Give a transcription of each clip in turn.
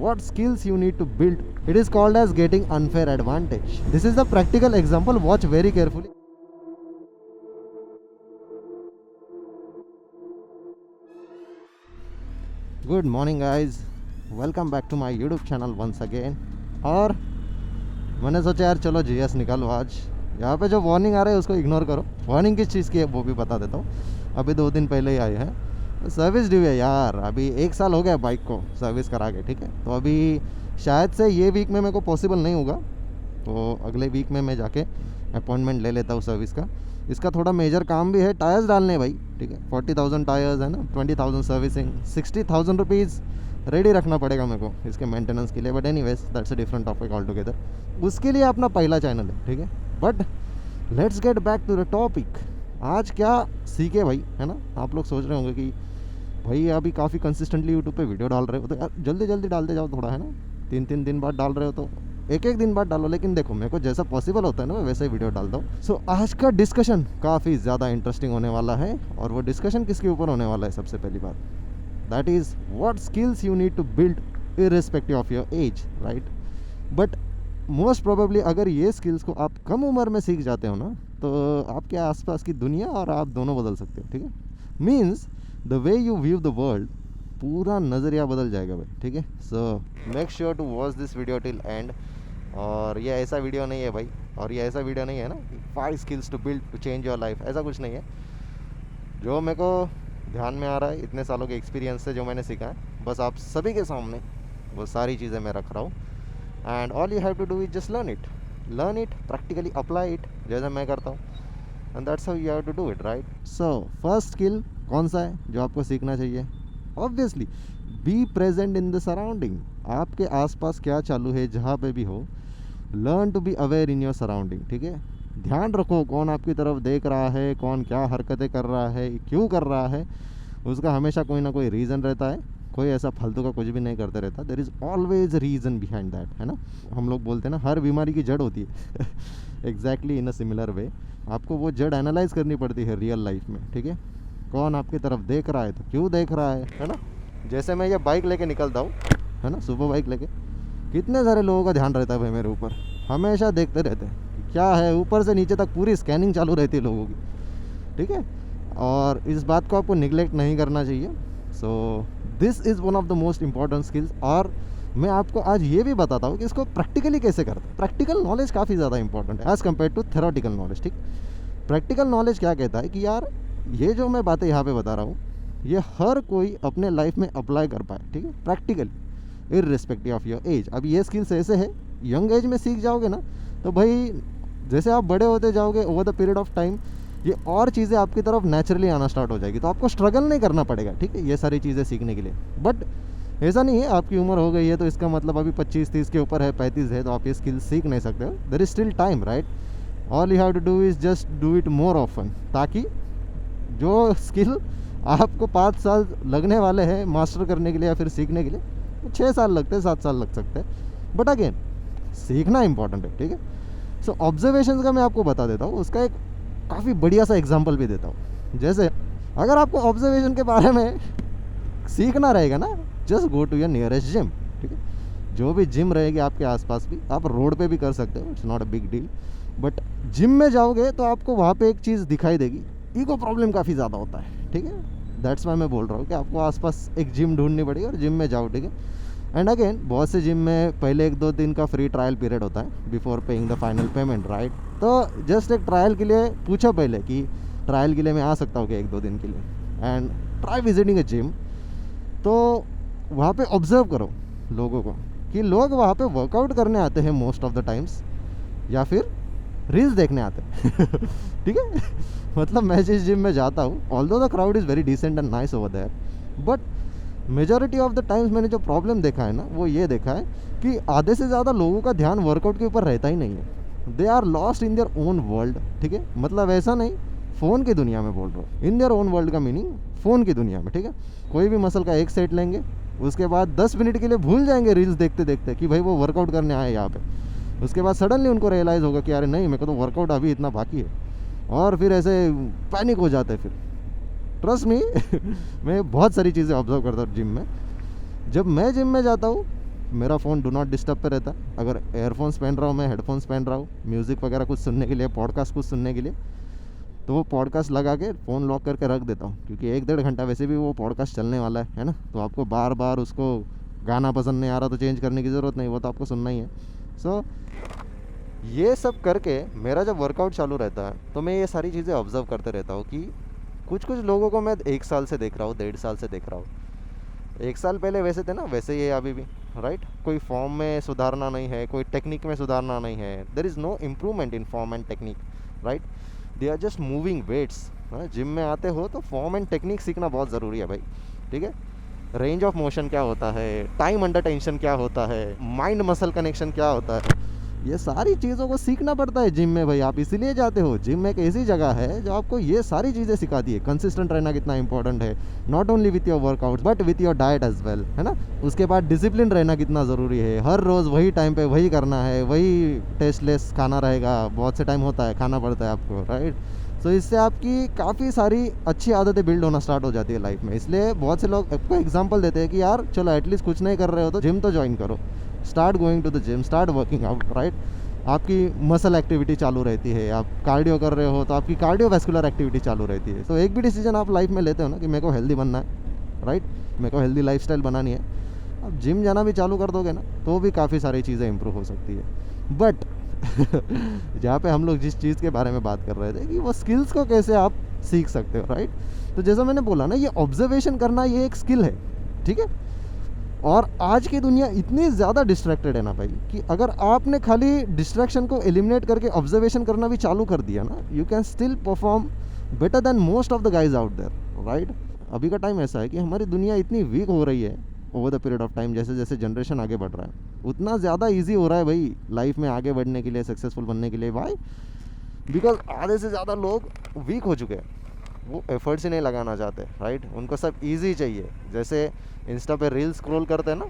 what skills you need to build. It is called as getting unfair advantage. This is the practical example. Watch very carefully. Good morning guys, welcome back to my YouTube channel once again. और मैंने सोचा यार चलो GS निकालो आज। यहाँ पे जो वार्निंग आ रहा है उसको इग्नोर करो। वार्निंग किस चीज़ की है वो भी बता देता हूँ। अभी 2 दिन पहले ही आए हैं। सर्विस ड्यू है यार, अभी 1 साल हो गया बाइक को सर्विस करा के, ठीक है। तो अभी शायद से ये वीक में मेरे को पॉसिबल नहीं होगा, तो अगले वीक में मैं जाके अपॉइंटमेंट ले लेता हूँ सर्विस का। इसका थोड़ा मेजर काम भी है, टायर्स डालने भाई, ठीक है। 40,000 टायर्स है ना, 20,000 सर्विसिंग, 60,000 रुपीज़ रेडी रखना पड़ेगा मेरे को इसके मेंटेनेंस के लिए। But anyways that's a different topic all together. उसके लिए अपना पहला चैनल है, ठीक है। But let's get back to the topic. आज क्या सीखे भाई, है ना। आप लोग सोच रहे होंगे कि भाई अभी काफ़ी कंसिस्टेंटली यूट्यूब पे वीडियो डाल रहे हो, तो यार जल्दी जल्दी डालते जाओ थोड़ा, है ना। 3-3 दिन बाद डाल रहे हो तो एक दिन बाद डालो। लेकिन देखो मेरे को जैसा पॉसिबल होता है ना मैं वैसे ही वीडियो डालता हूँ। सो आज का डिस्कशन काफ़ी ज़्यादा इंटरेस्टिंग होने वाला है। और वो डिस्कशन किसके ऊपर होने वाला है? सबसे पहली बात, that is what skills you need to build irrespective of your age, right. But most probably अगर ये स्किल्स को आप कम उम्र में सीख जाते हो ना, तो आपके आसपास की दुनिया और आप दोनों बदल सकते हो, ठीक है। Means the way you view the world, पूरा नज़रिया बदल जाएगा भाई, ठीक है। So make sure to watch this video till end. और ये ऐसा वीडियो नहीं है भाई, और ये ऐसा वीडियो नहीं है ना 5 skills to build to change your life, ऐसा कुछ नहीं है। जो मेरे को ध्यान में आ रहा है इतने सालों के एक्सपीरियंस से जो मैंने सीखा है, बस आप सभी के सामने वो सारी चीज़ें मैं रख रहा हूँ। And all you have to do is just learn it, practically apply it, जैसे मैं करता हूँ। And that's how you have to do it, right. So first skill कौन सा है जो आपको सीखना चाहिए? Obviously be present in the surrounding. आपके आसपास क्या चालू है, जहाँ पे भी हो, learn to be aware in your surrounding, ठीक है। ध्यान रखो कौन आपकी तरफ देख रहा है, कौन क्या हरकतें कर रहा है, क्यों कर रहा है। उसका हमेशा कोई ना कोई रीज़न रहता है। कोई ऐसा फालतू का कुछ भी नहीं करते रहता। There is always reason behind that, है ना। हम लोग बोलते हैं ना हर बीमारी की जड़ होती है। Exactly in a similar way आपको वो जड़ एनालाइज करनी पड़ती है रियल लाइफ में, ठीक है। कौन आपकी तरफ देख रहा है तो क्यों देख रहा है ना। जैसे मैं ये बाइक लेके निकलता हूँ, है ना, सुपर बाइक लेके, कितने सारे लोगों का ध्यान रहता है भाई मेरे ऊपर। हमेशा देखते रहते हैं क्या है, ऊपर से नीचे तक पूरी स्कैनिंग चालू रहती है लोगों की, ठीक है। और इस बात को आपको निगलेक्ट नहीं करना चाहिए। So this is one of the most important skills. और मैं आपको आज ये भी बताता हूँ कि इसको प्रैक्टिकली कैसे करते हैं। प्रैक्टिकल नॉलेज काफ़ी ज़्यादा इंपॉर्टेंट है as compare to theoretical knowledge, ठीक। प्रैक्टिकल नॉलेज क्या कहता है कि यार ये जो मैं बातें यहाँ पे बता रहा हूँ ये हर कोई अपने लाइफ में अप्लाई कर पाए, ठीक है, practically irrespective of your as. अब ये स्किल्स ऐसे है, यंग एज में सीख जाओगे ना तो भाई जैसे आप बड़े होते जाओगे over the period of time ये और चीज़ें आपकी तरफ नेचुरली आना स्टार्ट हो जाएगी। तो आपको स्ट्रगल नहीं करना पड़ेगा, ठीक है, ये सारी चीज़ें सीखने के लिए। बट ऐसा नहीं है आपकी उम्र हो गई है तो इसका मतलब अभी 25-30 के ऊपर है, 35 है तो आप ये स्किल सीख नहीं सकते हो। There is still time, right. All you have to do is just do it more often, ताकि जो स्किल आपको 5 साल लगने वाले हैं मास्टर करने के लिए या फिर सीखने के लिए, 6 साल लगते हैं, 7 साल लग सकते हैं। बट अगेन सीखना इंपॉर्टेंट है, ठीक है। सो ऑब्जर्वेशन का मैं आपको बता देता हूँ, उसका एक काफ़ी बढ़िया सा एग्जांपल भी देता हूँ। जैसे अगर आपको ऑब्जर्वेशन के बारे में सीखना रहेगा ना, just go to your nearest gym, ठीक है। जो भी जिम रहेगी आपके आसपास भी, आप रोड पे भी कर सकते हो, it's not a big deal. But gym में जाओगे तो आपको वहाँ पे एक चीज़ दिखाई देगी, ईगो प्रॉब्लम काफ़ी ज़्यादा होता है, ठीक है। दैट्स वाई मैं बोल रहा हूँ कि आपको आसपास एक जिम ढूंढनी पड़ेगी और जिम में जाओ, ठीक है। एंड अगेन बहुत से जिम में पहले 1-2 दिन का फ्री ट्रायल पीरियड होता है before paying the final payment, right. तो जस्ट एक ट्रायल के लिए पूछो पहले कि ट्रायल के लिए मैं आ सकता हूँ क्या 1-2 दिन के लिए, and try visiting A gym. तो वहाँ पे ऑब्जर्व करो लोगों को कि लोग वहाँ पे वर्कआउट करने आते हैं मोस्ट ऑफ द टाइम्स या फिर रील्स देखने आते हैं। ठीक है। मतलब मैं जिस जिम में जाता हूँ, although the crowd is very decent and nice over there, but majority of the times मैंने जो प्रॉब्लम देखा है ना वो ये देखा है कि आधे से ज़्यादा लोगों का ध्यान वर्कआउट के ऊपर रहता ही नहीं है। They are lost in their own world, ठीक है। मतलब ऐसा नहीं, फ़ोन की दुनिया में बोल रहा हूँ। इन देयर ओन वर्ल्ड का मीनिंग फ़ोन की दुनिया में, ठीक है। कोई भी मसल का एक सेट लेंगे, उसके बाद 10 मिनट के लिए भूल जाएंगे रील्स देखते देखते कि भाई वो वर्कआउट करने आए यहाँ पे। उसके बाद सडनली उनको रियलाइज़ होगा कि अरे नहीं, मेरे को तो वर्कआउट अभी इतना बाकी है, और फिर ऐसे पैनिक हो जाते हैं। फिर ट्रस्ट मी, मैं बहुत सारी चीज़ें ऑब्जर्व करता हूँ जिम में। जब मैं जिम में जाता हूँ मेरा फ़ोन डू नॉट डिस्टर्ब पे रहता है। अगर एयरफोन्स पहन रहा हूँ मैं, हेडफोन्स पहन रहा हूँ, म्यूज़िक वगैरह कुछ सुनने के लिए, पॉडकास्ट कुछ सुनने के लिए, तो वो पॉडकास्ट लगा के फ़ोन लॉक करके रख देता हूँ, क्योंकि 1-1.5 घंटा वैसे भी वो पॉडकास्ट चलने वाला है ना। तो आपको बार बार उसको गाना पसंद नहीं आ रहा तो चेंज करने की ज़रूरत नहीं, वो तो आपको सुनना ही है। सो ये सब करके मेरा जब वर्कआउट चालू रहता है तो मैं ये सारी चीज़ें ऑब्ज़र्व करते रहता हूँ कि कुछ लोगों को मैं 1 साल से देख रहा हूँ, 1.5 साल से देख रहा हूँ। 1 साल पहले वैसे थे ना, वैसे ही है अभी भी, राइट। कोई फॉर्म में सुधारना नहीं है, कोई टेक्निक में सुधारना नहीं है। There is no improvement in form and technique, right. They are just moving weights. Gym में आते हो तो फॉर्म एंड टेक्निक सीखना बहुत ज़रूरी है भाई, ठीक है। रेंज ऑफ मोशन क्या होता है, टाइम अंडर टेंशन क्या होता है, माइंड मसल कनेक्शन क्या होता है, ये सारी चीज़ों को सीखना पड़ता है जिम में भाई। आप इसीलिए जाते हो। जिम एक ऐसी जगह है जो आपको ये सारी चीज़ें सिखाती है। कंसिस्टेंट रहना कितना इंपॉर्टेंट है, not only with your workout but with your diet as well, है ना। उसके बाद डिसिप्लिन रहना कितना ज़रूरी है, हर रोज़ वही टाइम पे वही करना है, वही टेस्टलेस खाना रहेगा। बहुत से टाइम होता है खाना पड़ता है आपको, राइट। सो इससे आपकी काफ़ी सारी अच्छी आदतें बिल्ड होना स्टार्ट हो जाती है लाइफ में। इसलिए बहुत से लोग आपको एग्जांपल देते हैं कि यार चलो एटलीस्ट कुछ नहीं कर रहे हो तो जिम तो ज्वाइन करो, start going to the gym, start working out, right. आपकी मसल एक्टिविटी चालू रहती है, आप कार्डियो कर रहे हो तो आपकी कार्डियोवैस्कुलर एक्टिविटी चालू रहती है। तो एक भी डिसीजन आप लाइफ में लेते हो ना कि मेरे को हेल्दी बनना है, राइट, मेरे को हेल्दी लाइफस्टाइल बनानी है, अब जिम जाना भी चालू कर दोगे ना तो भी काफ़ी सारी चीज़ें इंप्रूव हो सकती है। बट जहाँ पे हम लोग जिस चीज़ के बारे में बात कर रहे थे कि वो स्किल्स को कैसे आप सीख सकते हो, राइट। तो जैसा मैंने बोला ना, ये ऑब्जर्वेशन करना ये एक स्किल है, ठीक है। और आज की दुनिया इतनी ज़्यादा डिस्ट्रैक्टेड है ना भाई कि अगर आपने खाली डिस्ट्रैक्शन को एलिमिनेट करके ऑब्जर्वेशन करना भी चालू कर दिया ना, you can still perform better than most of the guys out there, right. अभी का टाइम ऐसा है कि हमारी दुनिया इतनी वीक हो रही है over the period of time, जैसे जैसे जनरेशन आगे बढ़ रहा है उतना ज़्यादा ईजी हो रहा है भाई लाइफ में आगे बढ़ने के लिए, सक्सेसफुल बनने के लिए। वाई? बिकॉज आधे से ज़्यादा लोग वीक हो चुके हैं, वो एफर्ट्स ही नहीं लगाना चाहते, राइट। उनको सब इजी चाहिए। जैसे इंस्टा पे रील स्क्रॉल करते हैं ना,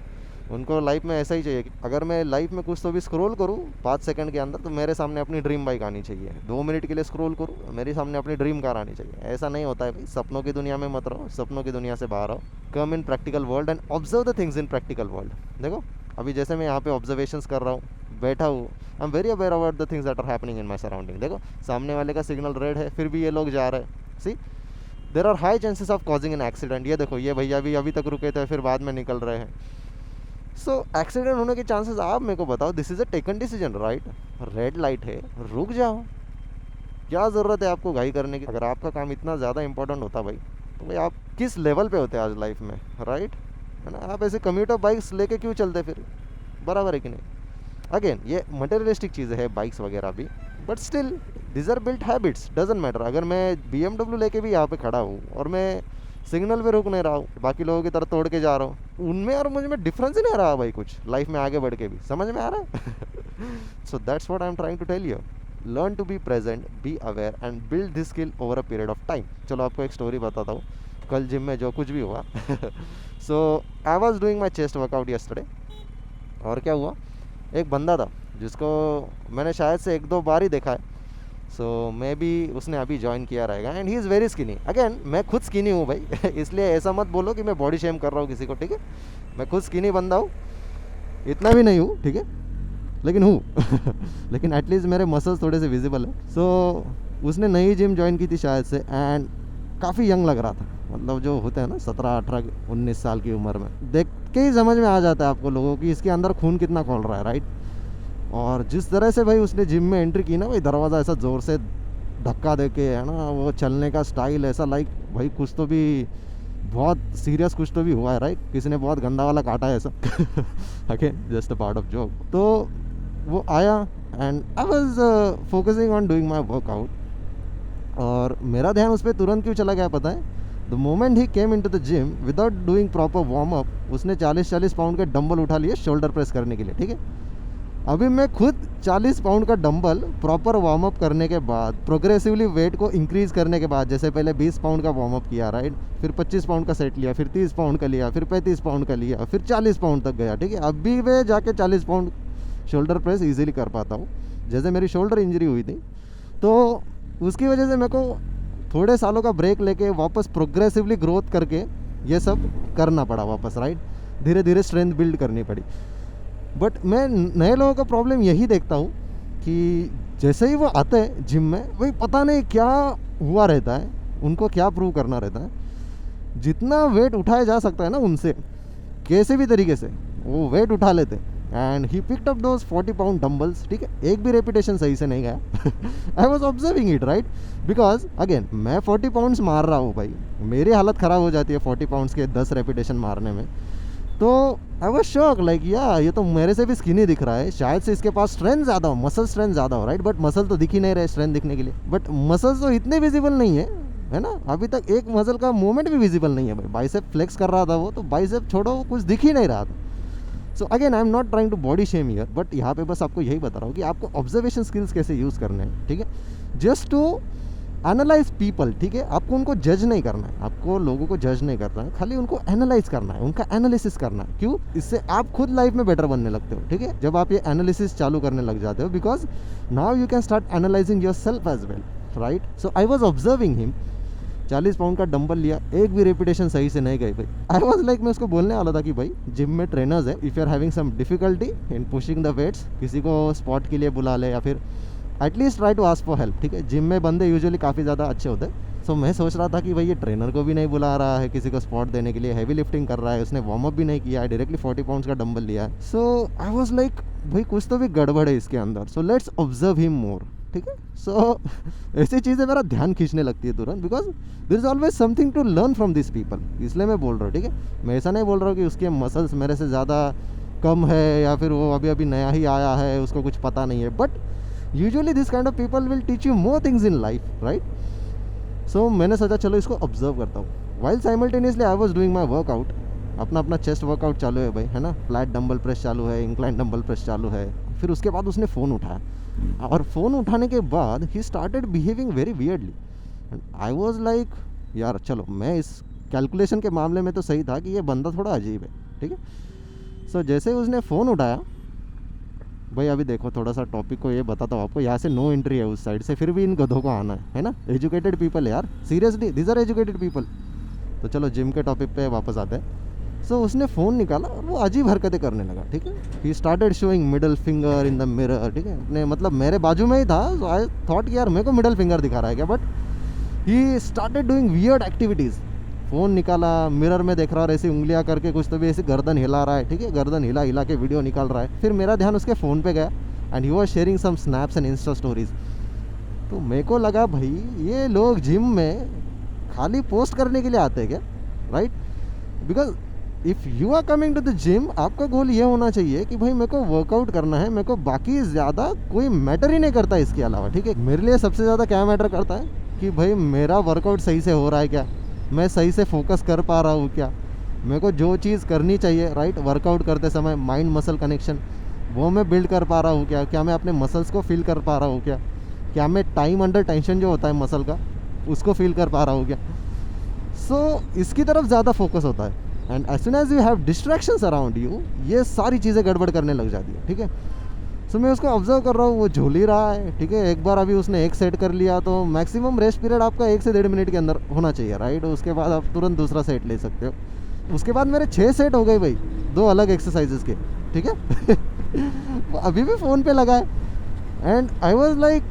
उनको लाइफ में ऐसा ही चाहिए कि अगर मैं लाइफ में कुछ तो भी स्क्रॉल करूँ 5 सेकंड के अंदर तो मेरे सामने अपनी ड्रीम बाइक आनी चाहिए। 2 मिनट के लिए स्क्रॉल करूँ, मेरे सामने अपनी ड्रीम कार आनी चाहिए। ऐसा नहीं होता है भाई। सपनों की दुनिया में मत रहो, सपनों की दुनिया से बाहर आओ। Come in practical world and observe the things in practical world. देखो अभी जैसे मैं यहाँ पे ऑब्जर्वेशंस कर रहा हूँ, बैठा हूँ, I am very aware about the things that are happening in my surrounding. देखो सामने वाले का सिग्नल रेड है फिर भी ये लोग जा रहे हैं। See, there are high chances of causing an accident. ये देखो ये भैया भी अभी तक रुके थे फिर बाद में निकल रहे हैं। सो एक्सीडेंट होने के चांसेस आप मेरे को बताओ, this is a taken decision, right. Red light है, रुक जाओ, क्या ज़रूरत है आपको घाई करने की। अगर आपका काम इतना ज़्यादा इंपॉर्टेंट होता भाई तो भाई आप किस लेवल पे होते आज लाइफ में, राइट, है ना। आप ऐसे कम्यूटर बाइक्स लेके क्यों चलते फिर, बराबर है कि नहीं। अगेन ये मटेरियलिस्टिक चीज़ें है बाइक्स वगैरह भी, but still this are built habits, doesn't matter. अगर मैं BMW लेके भी यहाँ पे खड़ा हूँ और मैं सिग्नल पे रुक नहीं रहा हूँ, बाकी लोगों की तरह तोड़ के जा रहा हूँ, उनमें और मुझ में डिफरेंस ही नहीं रहा भाई कुछ लाइफ में आगे बढ़ के भी, समझ में आ रहा है। So that's what I am trying to tell you. Learn to be present, be aware and build this skill over a period of time. चलो आपको एक स्टोरी बताता हूँ, कल जिम में जो कुछ भी हुआ। So I was doing my chest workout yesterday, और क्या हुआ, एक बंदा था जिसको मैंने शायद से 1-2 बार ही देखा है। सो मे बी उसने अभी ज्वाइन किया रहेगा and he is very skinny. Again मैं खुद स्किनी हूँ भाई। इसलिए ऐसा मत बोलो कि मैं बॉडी शेम कर रहा हूँ किसी को, ठीक है। मैं खुद स्किनी बंदा हूँ, इतना भी नहीं हूँ, ठीक है, लेकिन हूँ। लेकिन एटलीस्ट मेरे मसल्स थोड़े से विजिबल है। सो उसने नई जिम ज्वाइन की थी शायद से एंड काफ़ी यंग लग रहा था। मतलब जो होते हैं ना 17, 18, 19 साल की उम्र में, देख के ही समझ में आ जाता है आपको लोगों की इसके अंदर खून कितना खोल रहा है, राइट। और जिस तरह से भाई उसने जिम में एंट्री की ना भाई, दरवाज़ा ऐसा ज़ोर से धक्का दे के, है ना, वो चलने का स्टाइल ऐसा लाइक भाई कुछ तो भी बहुत सीरियस कुछ तो भी हुआ है, राइट। किसी ने बहुत गंदा वाला काटा है ऐसा। Okay, just a part of joke. तो वो आया and I was focusing on doing my workout, और मेरा ध्यान उस पर तुरंत क्यों चला गया पता है। The moment he came into the gym without doing proper warm up, उसने 40-40 पाउंड के डंबल उठा लिए शोल्डर प्रेस करने के लिए, ठीक है। अभी मैं खुद 40 पाउंड का डंबल प्रॉपर वार्म अप करने के बाद, प्रोग्रेसिवली वेट को इंक्रीज़ करने के बाद, जैसे पहले 20 पाउंड का वार्म अप किया, राइट, फिर 25 पाउंड का सेट लिया, फिर 30 पाउंड का लिया, फिर 35 पाउंड का लिया, फिर 40 पाउंड तक गया, ठीक है। अभी मैं जाके 40 पाउंड शोल्डर प्रेस ईजिली कर पाता हूँ। जैसे मेरी शोल्डर इंजरी हुई थी तो उसकी वजह से मेरे को थोड़े सालों का ब्रेक लेके वापस प्रोग्रेसिवली ग्रोथ करके ये सब करना पड़ा वापस, राइट। धीरे धीरे स्ट्रेंथ बिल्ड करनी पड़ी। बट मैं नए लोगों का प्रॉब्लम यही देखता हूँ कि जैसे ही वो आते हैं जिम में, वही पता नहीं क्या हुआ रहता है, उनको क्या प्रूव करना रहता है। जितना वेट उठाया जा सकता है ना उनसे, कैसे भी तरीके से वो वेट उठा लेते। And he picked up those 40 pound dumbbells, ठीक है, एक भी रेपिटेशन सही से नहीं गया। आई was observing it, right, because again मैं 40 पाउंड्स मार रहा हूँ भाई, मेरी हालत ख़राब हो जाती है 40 पाउंड्स के 10 रेपिटेशन मारने में। तो आई वॉज शॉक, लाइक या ये तो मेरे से भी स्किनी दिख रहा है, शायद से इसके पास स्ट्रेंथ ज़्यादा हो, मसल स्ट्रेंथ ज़्यादा हो, राइट, बट मसल तो दिख ही नहीं रहे स्ट्रेंथ दिखने के लिए। बट मसल्स तो इतने विजिबल नहीं है ना, अभी तक एक मसल का मूवमेंट भी विजिबल नहीं है भाई। बाइसेप फ्लेक्स कर रहा था वो, तो बाइसेप छोड़ो कुछ दिख ही नहीं रहा था। So again I am not trying to body shame here, but यहाँ पे बस आपको यही बता रहा हूँ कि आपको ऑब्जर्वेशन स्किल्स कैसे यूज़ करने हैं, ठीक है, जस्ट टू एनालाइज पीपल, ठीक है। आपको उनको जज नहीं करना है, आपको लोगों को जज नहीं करना है, खाली उनको एनालाइज करना है, उनका एनालिसिस करना है। क्यों? इससे आप खुद लाइफ में बेटर बनने लगते हो, ठीक है, जब आप ये एनालिसिस चालू करने लग जाते हो, because now you can start analysing yourself as well, right. So I was observing him, 40 pound का डंबल लिया, एक भी रेपिटेशन सही से नहीं गई भाई। आई वॉज लाइक, मैं उसको बोलने वाला था कि भाई जिम में ट्रेनर्स है, if you are having some difficulty in pushing the weights, किसी को स्पॉट के लिए बुला ले या फिर at least try to ask for help, ठीक है। जिम में बंदे यूजुअली काफ़ी ज़्यादा अच्छे होते हैं। सो मैं सोच रहा था कि भाई ये ट्रेनर को भी नहीं बुला रहा है किसी को स्पॉट देने के लिए, हैवी लिफ्टिंग कर रहा है, उसने वार्म अप भी नहीं किया है, डायरेक्टली 40 पाउंड्स का डंबल लिया है। सो आई वॉज लाइक भाई कुछ तो भी गड़बड़ है इसके अंदर, so let's observe him more, ठीक है। सो ऐसी चीज़ें मेरा ध्यान खींचने लगती है तुरंत, because there is always something to learn from this people, इसलिए मैं बोल रहा हूँ, ठीक है। मैं ऐसा नहीं बोल रहा हूँ कि उसके मसल्स मेरे से ज़्यादा कम है या फिर वो अभी अभी नया ही आया है, उसको कुछ पता नहीं है, but usually this kind of people will teach you more things in life, right. So मैंने सोचा चलो इसको ऑब्जर्व करता हूँ। While simultaneously I was doing my workout, अपना चेस्ट वर्कआउट चालू है भाई, है ना, फ्लैट डंबल प्रेस चालू है, इंक्लाइन डंबल प्रेस चालू है। फिर उसके बाद उसने फ़ोन उठाया, और फ़ोन उठाने के बाद he started behaving very weirdly, and I was like यार चलो, मैं इस कैलकुलेशन के मामले में तो सही था कि ये बंदा थोड़ा अजीब है, ठीक है। सो जैसे ही उसने फ़ोन उठाया भाई, अभी देखो थोड़ा सा टॉपिक को ये बताता हूँ आपको, यहाँ से नो एंट्री है उस साइड से, फिर भी इन गधों को आना है ना, एजुकेटेड पीपल है यार, seriously these are educated people. तो चलो जिम के टॉपिक पे वापस आते हैं। सो उसने फ़ोन निकाला और वो अजीब हरकतें करने लगा, ठीक है। He started showing middle finger in the mirror, ठीक है, अपने मतलब मेरे बाजू में ही था, सो आई थॉट यार मेरे को मिडल फिंगर दिखा रहा है क्या, but he started doing weird activities. Phone निकाला, मिरर में देख रहा और ऐसी उंगलियां करके कुछ तो भी ऐसे गर्दन हिला रहा है, ठीक है, गर्दन हिला हिला के वीडियो निकाल रहा है। फिर मेरा ध्यान उसके फ़ोन पे गया and he was sharing some snaps and insta stories. तो मेरे को लगा भाई ये लोग जिम में खाली पोस्ट करने के लिए आते हैं क्या, right, because if you are coming to the gym, आपका गोल ये होना चाहिए कि भाई मेरे को वर्कआउट करना है, मेरे को बाकी ज़्यादा कोई मैटर ही नहीं करता इसके अलावा, ठीक है। मेरे लिए सबसे ज़्यादा क्या मैटर करता है कि भाई मेरा वर्कआउट सही से हो रहा है क्या, मैं सही से फोकस कर पा रहा हूँ क्या, मेरे को जो चीज़ करनी चाहिए, राइट, वर्कआउट करते समय माइंड मसल कनेक्शन वो मैं बिल्ड कर पा रहा हूँ क्या मैं अपने मसल्स को फील कर पा रहा हूँ क्या मैं टाइम अंडर टेंशन जो होता है मसल का उसको फील कर पा रहा हूँ क्या। सो इसकी तरफ ज़्यादा फोकस होता है, and as soon as you have distractions around you, ये सारी चीज़ें गड़बड़ करने लग जाती है, ठीक है। सो मैं उसको ऑब्जर्व कर रहा हूँ, वो झूल ही रहा है, ठीक है। एक बार अभी उसने एक सेट कर लिया, तो मैक्सिमम रेस्ट पीरियड आपका 1 से 1.5 मिनट के अंदर होना चाहिए, राइट। उसके बाद आप तुरंत दूसरा सेट ले सकते हो। उसके बाद मेरे 6 सेट हो गए भाई, 2 अलग एक्सरसाइजेस के, ठीक है। अभी भी फ़ोन पे लगा है एंड आई वॉज लाइक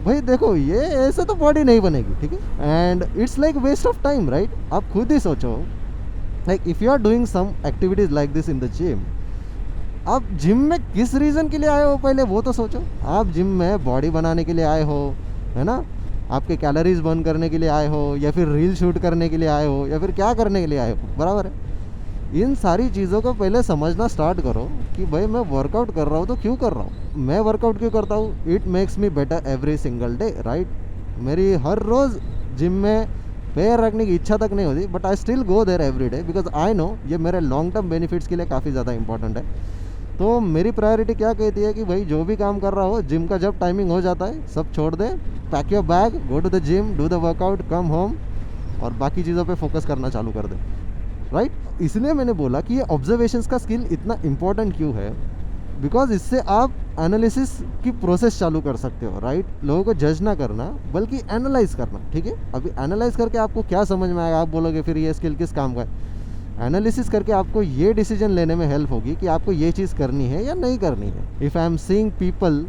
भाई देखो ये ऐसे तो बॉडी नहीं बनेगी, ठीक है, and it's like waste of time, right. आप खुद ही सोचो, like if you are doing some activities like this in the gym, आप जिम में किस रीज़न के लिए आए हो पहले वो तो सोचो। आप जिम में बॉडी बनाने के लिए आए हो, है ना, आपके कैलोरीज बर्न करने के लिए आए हो, या फिर रील शूट करने के लिए आए हो, या फिर क्या करने के लिए आए हो, बराबर है। इन सारी चीज़ों को पहले समझना स्टार्ट करो कि भाई मैं वर्कआउट कर रहा हूँ तो क्यों कर रहा हूँ, मैं वर्कआउट क्यों करता हूँ। It makes me better every single day, right. मेरी हर रोज़ जिम में पैर रखने की इच्छा तक नहीं होती, but I still go there every day because I know ये मेरे लॉन्ग टर्म बेनिफिट्स के लिए काफ़ी ज़्यादा इंपॉर्टेंट है। तो मेरी प्रायोरिटी क्या कहती है कि भाई जो भी काम कर रहा हो, जिम का जब टाइमिंग हो जाता है सब छोड़ दे, pack your bag, go to the gym, do the workout, come home, और बाकी चीज़ों पे फोकस करना चालू कर दे, राइट। इसलिए मैंने बोला कि ये ऑब्जर्वेशंस का स्किल इतना इंपॉर्टेंट क्यों है, बिकॉज इससे आप एनालिसिस की प्रोसेस चालू कर सकते हो, राइट। लोगों को जज ना करना बल्कि एनालाइज करना, ठीक है। अभी एनालाइज करके आपको क्या समझ में आएगा, आप बोलोगे फिर ये स्किल किस काम का है। एनालिसिस करके आपको ये डिसीजन लेने में हेल्प होगी कि आपको ये चीज़ करनी है या नहीं करनी है. If I am seeing people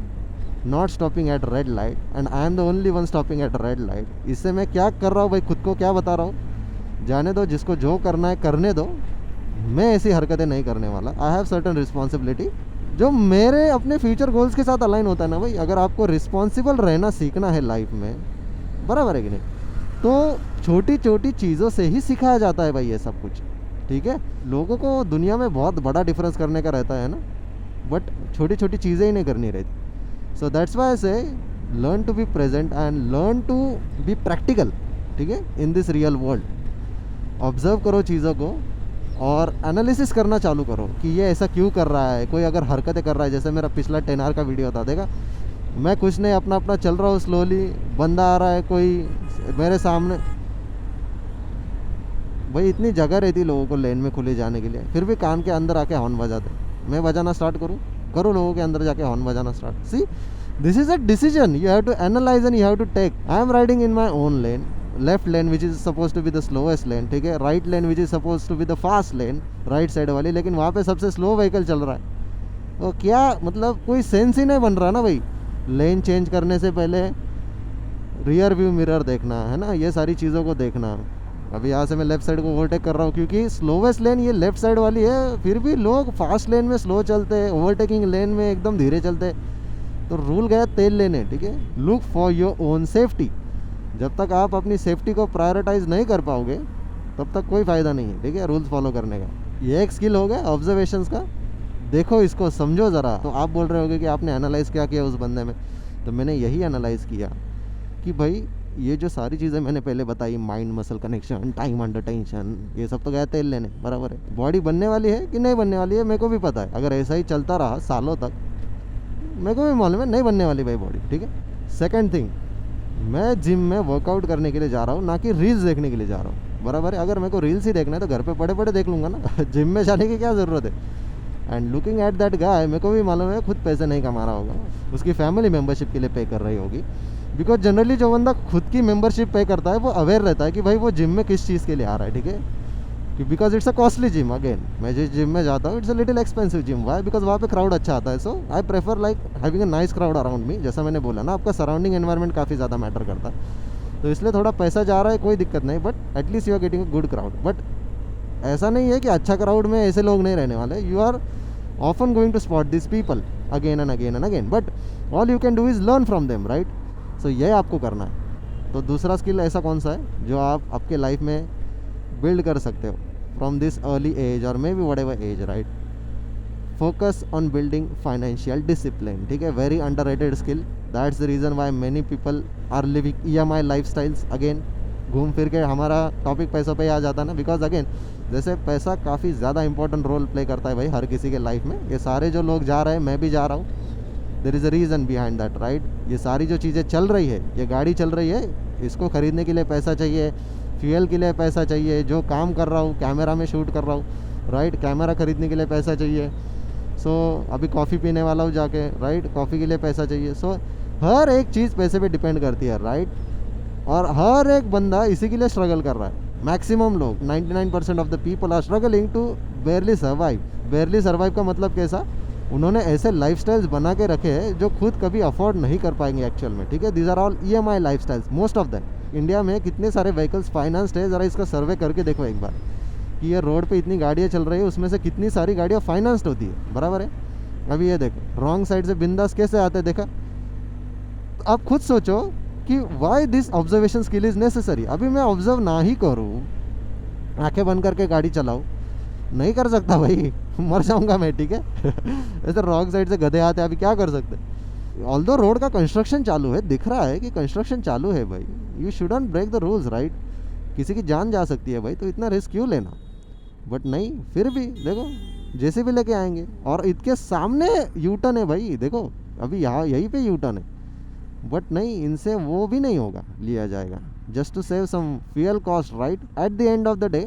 not stopping eight red light and I am the only one stopping eight red light, इससे मैं क्या कर रहा हूँ भाई, खुद को क्या बता रहा हूँ, जाने दो, जिसको जो करना है करने दो, मैं ऐसी हरकतें नहीं करने वाला. आई हैव सर्टन रिस्पॉन्सिबिलिटी जो मेरे अपने फ्यूचर गोल्स के साथ अलाइन होता है ना भाई. अगर आपको रिस्पॉन्सिबल रहना सीखना है लाइफ में, बराबर है कि नहीं, तो छोटी छोटी चीज़ों से ही सिखाया जाता है भाई ये सब कुछ. ठीक है, लोगों को दुनिया में बहुत बड़ा डिफरेंस करने का रहता है ना, बट छोटी छोटी चीज़ें ही नहीं करनी रहती. So that's why I say learn to be present and learn to be practical. ठीक है, in this real world observe करो चीज़ों को और एनालिसिस करना चालू करो कि ये ऐसा क्यों कर रहा है. कोई अगर हरकतें कर रहा है, जैसे मेरा पिछला 10 आवर का वीडियो था, देखा, मैं कुछ नहीं, अपना अपना चल रहा हूँ स्लोली, बंदा आ रहा है कोई मेरे सामने. भाई इतनी जगह रहती है लोगों को लेन में खुले जाने के लिए, फिर भी कान के अंदर आके हॉर्न बजाते. मैं बजाना स्टार्ट करो लोगों के अंदर जाके हॉर्न बजाना start. See, this is a decision you have to analyse and you have to take. I am riding in my own lane, left lane which is suppose to be the slowest lane. ठीक है, right lane which is suppose to be the fast lane, right side वाली, लेकिन वहाँ पे सबसे slow vehicle चल रहा है. तो क्या मतलब, कोई सेंस ही नहीं बन रहा ना भाई. लेन चेंज करने से पहले रियर व्यू मिरर देखना है ना, ये सारी चीज़ों को देखना. अभी यहाँ से मैं लेफ़्ट साइड को ओवरटेक कर रहा हूँ क्योंकि स्लोवेस्ट लेन ये लेफ़्ट साइड वाली है, फिर भी लोग फास्ट लेन में स्लो चलते हैं, ओवरटेकिंग लेन में एकदम धीरे चलते. तो रूल गया तेल लेने. ठीक है, look for your own safety. जब तक आप अपनी सेफ्टी को प्रायोरिटाइज नहीं कर पाओगे तब तक कोई फ़ायदा नहीं है. ठीक है, रूल्स फॉलो करने का. ये एक स्किल हो गया ऑब्जर्वेशंस का. देखो इसको, समझो ज़रा. तो आप बोल रहे होगे कि आपने एनालाइज़ क्या किया उस बंदे में. तो मैंने यही एनालाइज़ किया कि भाई ये जो सारी चीज़ें मैंने पहले बताई, mind muscle connection, time under tension, ये सब तो गया तेल लेने, बराबर है. बॉडी बनने वाली है कि नहीं बनने वाली है मेरे को भी पता है. अगर ऐसा ही चलता रहा सालों तक, मेरे को भी मालूम है नहीं बनने वाली भाई बॉडी. ठीक है. सेकंड थिंग, मैं जिम में वर्कआउट करने के लिए जा रहा हूँ, ना कि रील्स देखने के लिए जा रहा हूँ, बराबर है. अगर मेरे को रील्स ही देखना है तो घर पे पड़े पड़े देख लूँगा ना. जिम में जाने की क्या ज़रूरत है. And looking at that guy, मेरे को भी मालूम है खुद पैसे नहीं कमा रहा होगा, उसकी फैमिली मेम्बरशिप के लिए पे कर रही होगी. बिकॉज जनरली जो बंदा खुद की मेंबरशिप पे करता है वो अवेयर रहता है कि भाई वो जिम में किस चीज़ के लिए आ रहा है. ठीक है, कि because it's a costly gym. Again, मैं जिस जिम में जाता हूँ it's a little expensive gym. Why? Because वहाँ पे क्राउड अच्छा आता है. So I prefer like having a nice crowd around me. जैसा मैंने बोला ना, आपका सराउंडिंग एनवायरनमेंट काफ़ी ज़्यादा मैटर करता है. तो इसलिए थोड़ा पैसा जा रहा है, कोई दिक्कत नहीं, but at least you are getting a good crowd. But ऐसा नहीं है कि अच्छा क्राउड में ऐसे लोग नहीं रहने वाले. You are often going to spot this people again and again and again, but all you can do is learn from them, right. So ये आपको करना है. तो दूसरा स्किल ऐसा कौन सा है जो आप आपके लाइफ में बिल्ड कर सकते हो फ्रॉम दिस अर्ली एज और maybe whatever age, right. Focus on building financial discipline. ठीक है, very underrated skill. That's the reason why many people are living EMI lifestyles. Again घूम फिर के हमारा टॉपिक पैसों पे आ जाता है ना, बिकॉज अगेन जैसे पैसा काफ़ी ज़्यादा इंपॉर्टेंट रोल प्ले करता है भाई हर किसी के लाइफ में. ये सारे जो लोग जा रहे हैं, मैं भी जा रहा हूँ, there is a reason behind that, right. ये सारी जो चीज़ें चल रही है, ये गाड़ी चल रही है, इसको ख़रीदने के लिए पैसा चाहिए, फ्यूल के लिए पैसा चाहिए, जो काम कर रहा हूँ, कैमरा में शूट कर रहा हूँ, राइट, कैमरा ख़रीदने के लिए पैसा चाहिए. सो अभी कॉफ़ी पीने वाला हूँ जाके, राइट, कॉफ़ी के लिए पैसा चाहिए. सो हर एक चीज़ पैसे पे डिपेंड करती है, राइट. और हर एक बंदा इसी के लिए स्ट्रगल कर रहा है. मैक्सिमम लोग 99% of the people are struggling to barely survive. Barely survive का मतलब कैसा, उन्होंने ऐसे लाइफस्टाइल्स बना के रखे हैं जो खुद कभी अफोर्ड नहीं कर पाएंगे एक्चुअल में. ठीक है, these are all EMI lifestyles, most of them. India में कितने सारे व्हीकल्स फाइनेंस्ड है, ज़रा इसका सर्वे करके देखो एक बार कि ये रोड पे इतनी गाड़ियाँ चल रही है, उसमें से कितनी सारी गाड़ियाँ फाइनेंस्ड होती है, बराबर है. अभी ये देखो रॉन्ग साइड से बिंदास कैसे आते हैं, देखा. आप खुद सोचो कि why this observation skill is necessary. अभी मैं ऑब्जर्व ना ही करूँ, आंखें बंद करके गाड़ी चलाऊँ, नहीं कर सकता भाई, मर जाऊंगा मैं. ठीक है. ऐसे रॉन्ग साइड से गधे आते, अभी क्या कर सकते. ऑल्दो रोड का कंस्ट्रक्शन चालू है, दिख रहा है कि कंस्ट्रक्शन चालू है भाई, you shouldn't break the rules, right. किसी की जान जा सकती है भाई, तो इतना रिस्क क्यों लेना. बट नहीं, फिर भी देखो जैसे भी लेके आएंगे. और इसके सामने यूटर्न है भाई, देखो अभी यहाँ यहीं पे यूटर्न है, बट नहीं, इनसे वो भी नहीं होगा, लिया जाएगा just to save some fuel cost, right. At the end of the day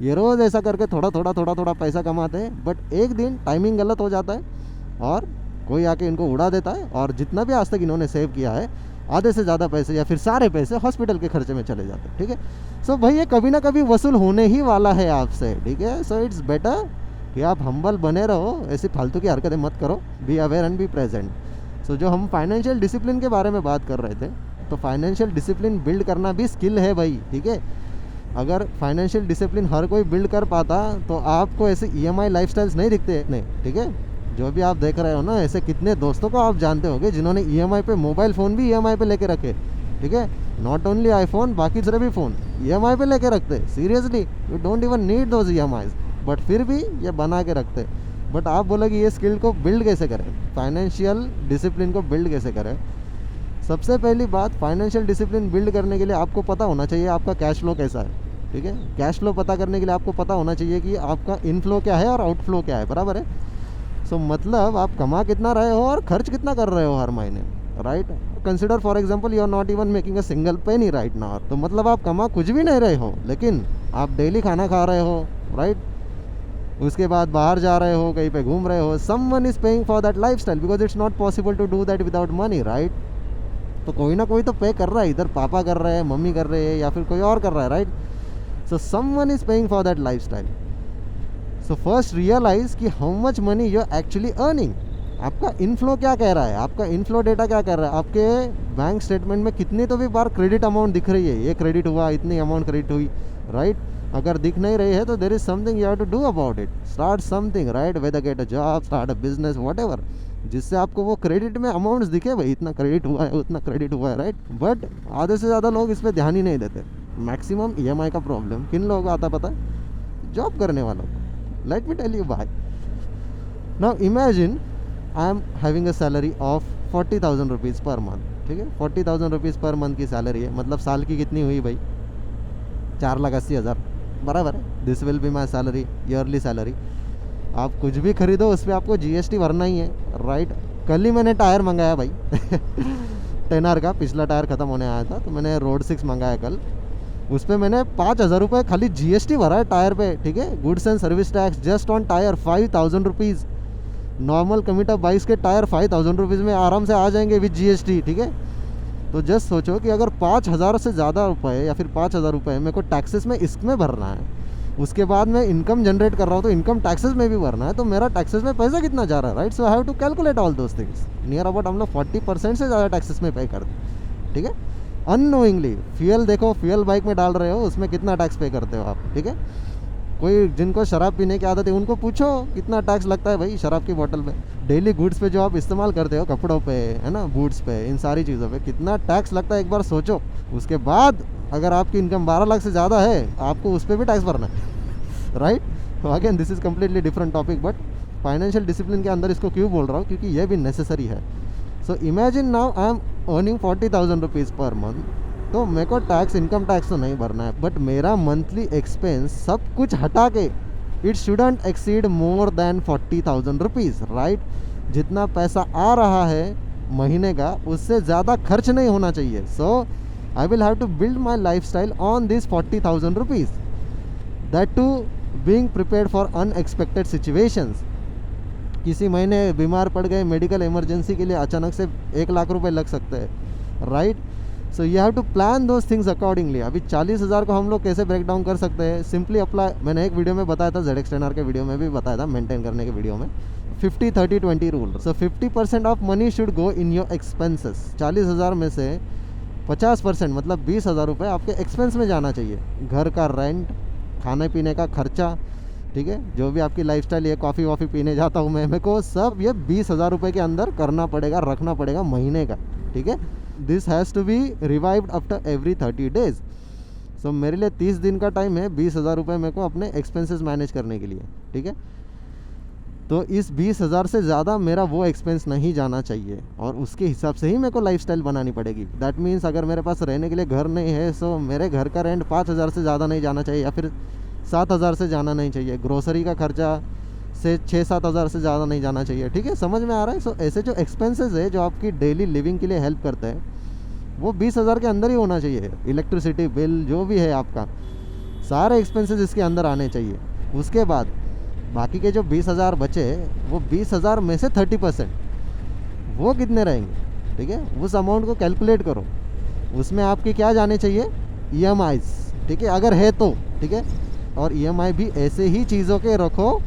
ये रोज़ ऐसा करके थोड़ा थोड़ा पैसा कमाते हैं, बट एक दिन टाइमिंग गलत हो जाता है और कोई आके इनको उड़ा देता है, और जितना भी आज तक इन्होंने सेव किया है आधे से ज़्यादा पैसे या फिर सारे पैसे हॉस्पिटल के खर्चे में चले जाते हैं, ठीक है। सो भाई ये कभी ना कभी वसूल होने ही वाला है आपसे, ठीक है। सो इट्स बेटर कि आप हम्बल बने रहो, ऐसी फालतू की हरकतें मत करो, be aware and be present. So जो हम फाइनेंशियल डिसिप्लिन के बारे में बात कर रहे थे, तो फाइनेंशियल डिसिप्लिन बिल्ड करना भी स्किल है भाई, ठीक है। अगर फाइनेंशियल डिसिप्लिन हर कोई बिल्ड कर पाता तो आपको ऐसे EMI लाइफस्टाइल्स नहीं दिखते नहीं, ठीक है। जो भी आप देख रहे हो ना, ऐसे कितने दोस्तों को आप जानते होंगे जिन्होंने EMI पे मोबाइल फ़ोन भी EMI पे लेके रखे, ठीक है। नॉट ओनली आईफोन, बाकी दूसरे भी फ़ोन EMI पे लेके रखते। Seriously you don't even need those EMIs, but फिर भी ये बना के रखते। बट आप बोलोगे ये स्किल को बिल्ड कैसे करें, फाइनेंशियल डिसिप्लिन को बिल्ड कैसे करें। सबसे पहली बात, फाइनेंशियल डिसिप्लिन बिल्ड करने के लिए आपको पता होना चाहिए आपका कैश फ्लो कैसा है, ठीक है। कैश फ्लो पता करने के लिए आपको पता होना चाहिए कि आपका इनफ्लो क्या है और आउटफ्लो क्या है, बराबर है। सो मतलब आप कमा कितना रहे हो और खर्च कितना कर रहे हो हर महीने, right. Consider for example you are not even making a single penny right now, तो मतलब आप कमा कुछ भी नहीं रहे हो, लेकिन आप डेली खाना खा रहे हो, राइट। उसके बाद बाहर जा रहे हो, कहीं पे घूम रहे हो, someone is paying for that lifestyle because it's not possible to do that without money, right. तो कोई ना कोई तो पे कर रहा है, इधर पापा कर रहे हैं, मम्मी कर रहे हैं, या फिर कोई और कर रहा है, right. So someone is paying for that lifestyle. So first realise कि how much money you are actually earning. आपका इनफ्लो क्या कह रहा है, आपका इनफ्लो डेटा क्या कह रहा है, आपके बैंक स्टेटमेंट में कितनी तो भी बार क्रेडिट अमाउंट दिख रही है, ये क्रेडिट हुआ, इतनी अमाउंट क्रेडिट हुई, राइट। अगर दिख नहीं रही है तो there is something you have to do about it, start something, right. Whether get a job, start a business, whatever, जिससे आपको वो क्रेडिट में अमाउंट्स दिखे, भाई इतना क्रेडिट हुआ है, उतना क्रेडिट हुआ है, राइट। बट आधे से ज़्यादा लोग इस पर ध्यान ही नहीं देते। मैक्सिमम EMI का प्रॉब्लम किन लोगों को आता पता है, जॉब करने वालों को। Let me tell you why. Now imagine I am having a salary of 40,000 rupees per month, ठीक है। 40,000 रुपीज़ पर मंथ की सैलरी है, मतलब साल की कितनी हुई भाई, 4,80,000, बराबर है। This will be my salary, yearly salary. आप कुछ भी खरीदो उस पर आपको GST भरना ही है, राइट। कल ही मैंने टायर मंगाया भाई 10R का, पिछला टायर ख़त्म होने आया था तो मैंने रोड 6 मंगाया कल। उस पर मैंने 5,000 रुपये खाली GST भरा है टायर पे, ठीक है। Goods and service tax just on tyre 5,000 rupees. Normal कमीटा 22 के टायर 5,000 रुपीज़ में आराम से आ जाएंगे विद GST, ठीक है। तो जस्ट सोचो कि अगर 5,000 से ज़्यादा रुपये या फिर 5,000 रुपये मेरे को टैक्सेस में इसमें भरना है, उसके बाद मैं इनकम जनरेट कर रहा हूँ तो इनकम टैक्सेस में भी भरना है, तो मेरा टैक्सेस में पैसा कितना जा रहा है, right. So I have to calculate all those things. Near about हम लोग 40% से ज़्यादा टैक्सेस में पे करते हैं, ठीक है। अननोइंगली फ्यूल देखो, फ्यूल बाइक में डाल रहे हो, उसमें कितना टैक्स पे करते हो आप, ठीक है। कोई जिनको शराब पीने की आदत है उनको पूछो कितना टैक्स लगता है भाई शराब की बोतल पे। डेली गुड्स पे जो आप इस्तेमाल करते हो, कपड़ों पे, है ना, बूट्स पे, इन सारी चीज़ों पे कितना टैक्स लगता है एक बार सोचो। उसके बाद अगर आपकी इनकम 12 लाख से ज़्यादा है, आपको उस पर भी टैक्स भरना है, राइट। तो again this is completely different topic, but financial discipline के अंदर इसको क्यों बोल रहा हूँ, क्योंकि ये भी नेसेसरी है। So imagine now I am earning 40,000 rupees per month, तो मेरे को टैक्स, इनकम टैक्स तो नहीं भरना है, बट मेरा मंथली एक्सपेंस सब कुछ हटा के it shouldn't exceed more than 40,000 rupees, right. जितना पैसा आ रहा है महीने का उससे ज़्यादा खर्च नहीं होना चाहिए। So I will have to build my lifestyle on this 40,000 rupees, that too being prepared for unexpected situations. किसी महीने बीमार पड़ गए, मेडिकल इमरजेंसी के लिए अचानक से 1 लाख रुपए लग सकते हैं, right. So you have to plan those things accordingly. अभी 40,000 को हम लोग कैसे ब्रेक डाउन कर सकते हैं, सिंपली अप्लाई। मैंने एक वीडियो में बताया था, ZX10R के वीडियो में भी बताया था, मेंटेन करने के वीडियो में, 50-30-20 rule. So 50% of money should go in your expenses. 40,000 में से 50% मतलब 20,000 रुपये आपके एक्सपेंस में जाना चाहिए। घर का रेंट, खाने पीने का खर्चा, ठीक है, जो भी आपकी लाइफस्टाइल, ये कॉफ़ी वॉफ़ी पीने जाता हूँ मैं, मेरे को सब ये 20,000 रुपये के अंदर करना पड़ेगा, रखना पड़ेगा महीने का, ठीक है। This has to be revived after every 30 days. So मेरे लिए 30 दिन का टाइम है, 20,000 रुपये मेरे को अपने एक्सपेंसेस मैनेज करने के लिए, ठीक है। तो इस 20,000 से ज़्यादा मेरा वो एक्सपेंस नहीं जाना चाहिए, और उसके हिसाब से ही मेरे को लाइफस्टाइल बनानी पड़ेगी। दैट मीन्स अगर मेरे पास रहने के लिए घर नहीं है, सो मेरे घर का रेंट 5,000 से ज़्यादा नहीं जाना चाहिए, या फिर 7,000 से जाना नहीं चाहिए। ग्रोसरी का खर्चा से 6-7 हज़ार से ज़्यादा नहीं जाना चाहिए, ठीक है, समझ में आ रहा है। सो ऐसे जो एक्सपेंसेस है जो आपकी डेली लिविंग के लिए हेल्प करते हैं, वो 20,000 के अंदर ही होना चाहिए। इलेक्ट्रिसिटी बिल जो भी है आपका, सारे एक्सपेंसेस इसके अंदर आने चाहिए। उसके बाद बाकी के जो 20,000 बचे, वो 20,000 में से 30% वो कितने रहेंगे, ठीक है, उस अमाउंट को कैलकुलेट करो, उसमें आपकी क्या जाने चाहिए, EMIs, ठीक है, अगर है तो, ठीक है। और EMI भी ऐसे ही चीज़ों के रखो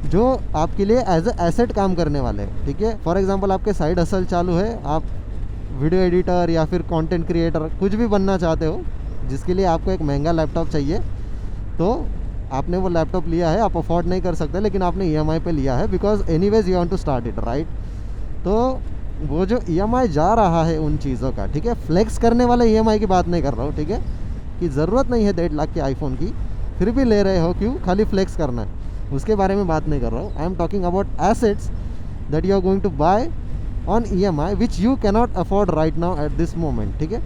जो आपके लिए एज ए एसेट काम करने वाले हैं, ठीक है। फॉर एग्जांपल आपके साइड हसल चालू है, आप वीडियो एडिटर या फिर कंटेंट क्रिएटर कुछ भी बनना चाहते हो, जिसके लिए आपको एक महंगा लैपटॉप चाहिए, तो आपने वो लैपटॉप लिया है, आप अफोर्ड नहीं कर सकते, लेकिन आपने EMI पे लिया है because anyways you want to start it, right. तो वो जो EMI जा रहा है उन चीज़ों का, ठीक है, फ्लेक्स करने वाले EMI की बात नहीं कर रहा हूँ, ठीक है, कि ज़रूरत नहीं है 1.5 लाख के आईफोन की, फिर भी ले रहे हो, क्यों, खाली फ्लेक्स करना है, उसके बारे में बात नहीं कर रहा हूँ। I am talking about assets that you are going to buy on EMI which you cannot afford right now at this moment, ठीक है।